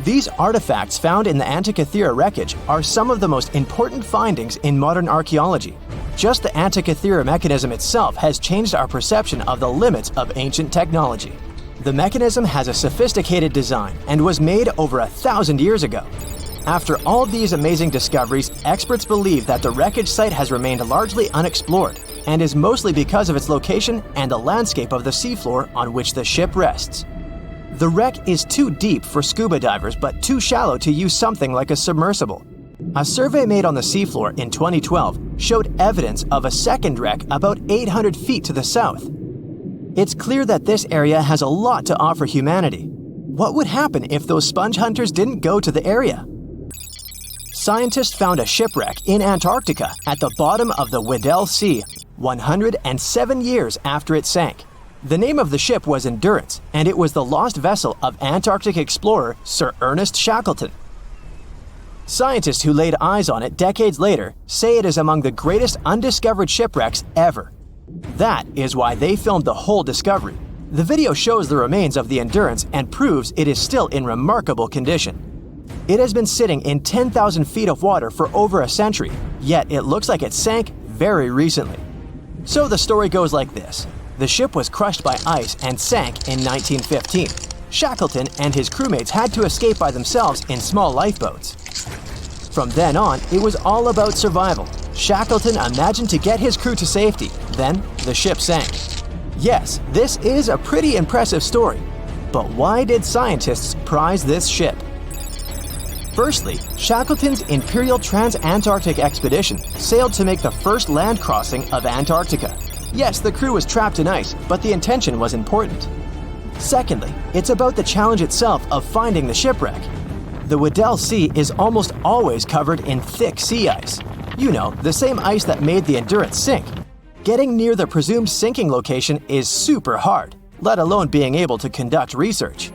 These artifacts found in the Antikythera wreckage are some of the most important findings in modern archaeology. Just the Antikythera mechanism itself has changed our perception of the limits of ancient technology. The mechanism has a sophisticated design and was made over 1,000 years ago. After all these amazing discoveries, experts believe that the wreckage site has remained largely unexplored, and is mostly because of its location and the landscape of the seafloor on which the ship rests. The wreck is too deep for scuba divers but too shallow to use something like a submersible. A survey made on the seafloor in 2012 showed evidence of a second wreck about 800 feet to the south. It's clear that this area has a lot to offer humanity. What would happen if those sponge hunters didn't go to the area? Scientists found a shipwreck in Antarctica at the bottom of the Weddell Sea, 107 years after it sank. The name of the ship was Endurance, and it was the lost vessel of Antarctic explorer Sir Ernest Shackleton. Scientists who laid eyes on it decades later say it is among the greatest undiscovered shipwrecks ever. That is why they filmed the whole discovery. The video shows the remains of the Endurance and proves it is still in remarkable condition. It has been sitting in 10,000 feet of water for over a century, yet it looks like it sank very recently. So the story goes like this. The ship was crushed by ice and sank in 1915. Shackleton and his crewmates had to escape by themselves in small lifeboats. From then on, it was all about survival. Shackleton imagined to get his crew to safety. Then, the ship sank. Yes, this is a pretty impressive story. But why did scientists prize this ship? Firstly, Shackleton's Imperial Trans-Antarctic Expedition sailed to make the first land crossing of Antarctica. Yes, the crew was trapped in ice, but the intention was important. Secondly, it's about the challenge itself of finding the shipwreck. The Weddell Sea is almost always covered in thick sea ice. You know, the same ice that made the Endurance sink. Getting near the presumed sinking location is super hard, let alone being able to conduct research.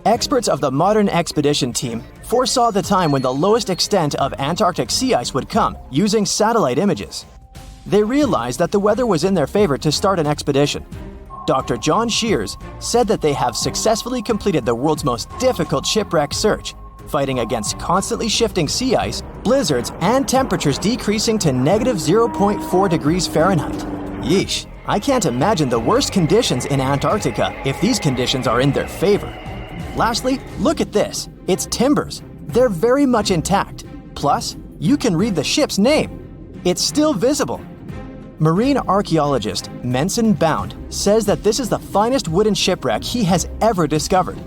Experts of the modern expedition team foresaw the time when the lowest extent of Antarctic sea ice would come using satellite images. They realized that the weather was in their favor to start an expedition. Dr. John Shears said that they have successfully completed the world's most difficult shipwreck search, fighting against constantly shifting sea ice, blizzards, and temperatures decreasing to -0.4 degrees Fahrenheit. Yeesh, I can't imagine the worst conditions in Antarctica if these conditions are in their favor. Lastly, look at this. It's timbers. They're very much intact. Plus, you can read the ship's name. It's still visible. Marine archaeologist Menson Bound says that this is the finest wooden shipwreck he has ever discovered.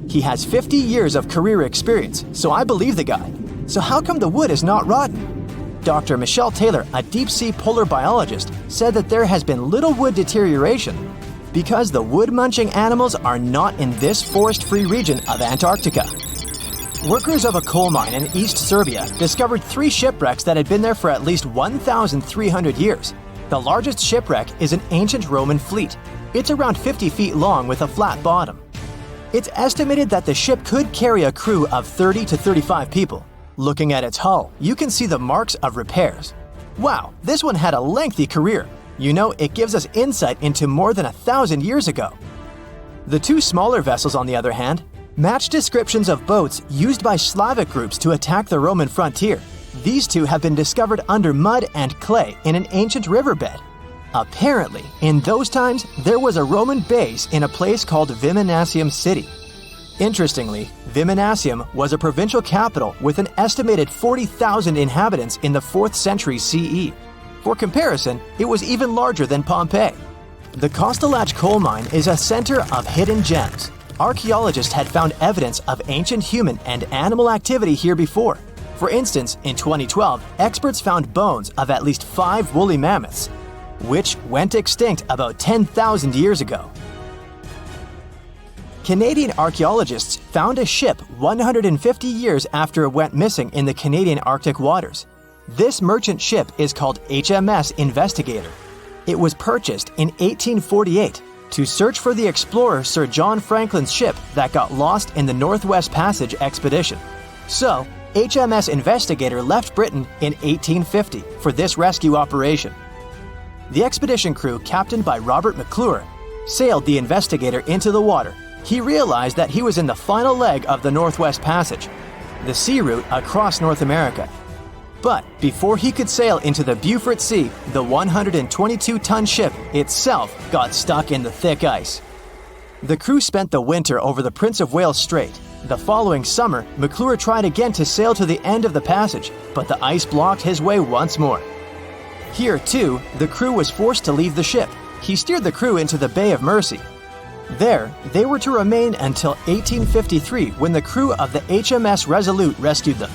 He has 50 years of career experience, so I believe the guy. So how come the wood is not rotten? Dr. Michelle Taylor, a deep-sea polar biologist, said that there has been little wood deterioration because the wood-munching animals are not in this forest-free region of Antarctica. Workers of a coal mine in East Serbia discovered 3 shipwrecks that had been there for at least 1,300 years. The largest shipwreck is an ancient Roman fleet. It's around 50 feet long with a flat bottom. It's estimated that the ship could carry a crew of 30 to 35 people. Looking at its hull, you can see the marks of repairs. Wow, this one had a lengthy career. You know, it gives us insight into more than 1,000 years ago. The 2 smaller vessels, on the other hand, match descriptions of boats used by Slavic groups to attack the Roman frontier. These 2 have been discovered under mud and clay in an ancient riverbed. Apparently, in those times, there was a Roman base in a place called Viminacium City. Interestingly, Viminacium was a provincial capital with an estimated 40,000 inhabitants in the 4th century CE. For comparison, it was even larger than Pompeii. The Kostelach coal mine is a center of hidden gems. Archaeologists had found evidence of ancient human and animal activity here before. For instance, in 2012, experts found bones of at least 5 woolly mammoths, which went extinct about 10,000 years ago. Canadian archaeologists found a ship 150 years after it went missing in the Canadian Arctic waters. This merchant ship is called HMS Investigator. It was purchased in 1848 to search for the explorer Sir John Franklin's ship that got lost in the Northwest Passage expedition. So, HMS Investigator left Britain in 1850 for this rescue operation. The expedition crew, captained by Robert McClure, sailed the Investigator into the water. He realized that he was in the final leg of the Northwest Passage, the sea route across North America. But before he could sail into the Beaufort Sea, the 122-ton ship itself got stuck in the thick ice. The crew spent the winter over the Prince of Wales Strait. The following summer, McClure tried again to sail to the end of the passage, but the ice blocked his way once more. Here, too, the crew was forced to leave the ship. He steered the crew into the Bay of Mercy. There, they were to remain until 1853 when the crew of the HMS Resolute rescued them.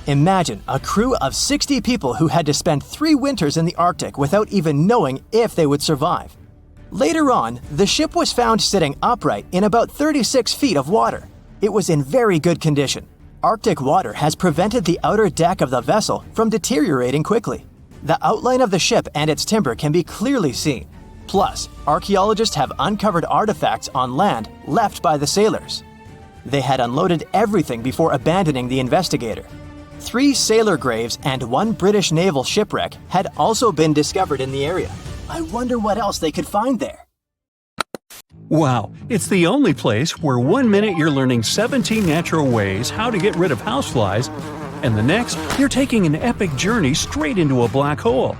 Imagine a crew of 60 people who had to spend 3 winters in the Arctic without even knowing if they would survive. Later on, the ship was found sitting upright in about 36 feet of water. It was in very good condition. Arctic water has prevented the outer deck of the vessel from deteriorating quickly. The outline of the ship and its timber can be clearly seen. Plus, archaeologists have uncovered artifacts on land left by the sailors. They had unloaded everything before abandoning the Investigator. 3 sailor graves and 1 British naval shipwreck had also been discovered in the area. I wonder what else they could find there. Wow, it's the only place where 1 minute you're learning 17 natural ways how to get rid of houseflies, and the next, you're taking an epic journey straight into a black hole.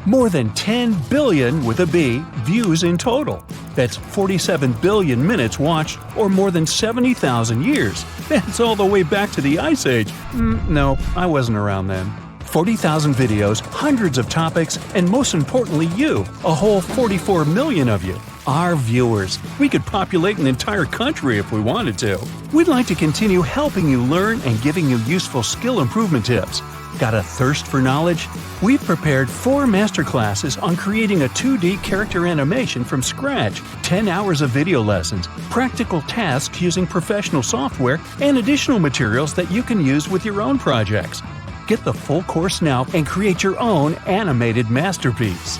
More than 10 billion, with a B, views in total. That's 47 billion minutes watched, or more than 70,000 years. That's all the way back to the Ice Age. No, I wasn't around then. 40,000 videos, hundreds of topics, and most importantly you, a whole 44 million of you. Our viewers. We could populate an entire country if we wanted to. We'd like to continue helping you learn and giving you useful skill improvement tips. Got a thirst for knowledge? We've prepared 4 masterclasses on creating a 2D character animation from scratch, 10 hours of video lessons, practical tasks using professional software, and additional materials that you can use with your own projects. Get the full course now and create your own animated masterpiece.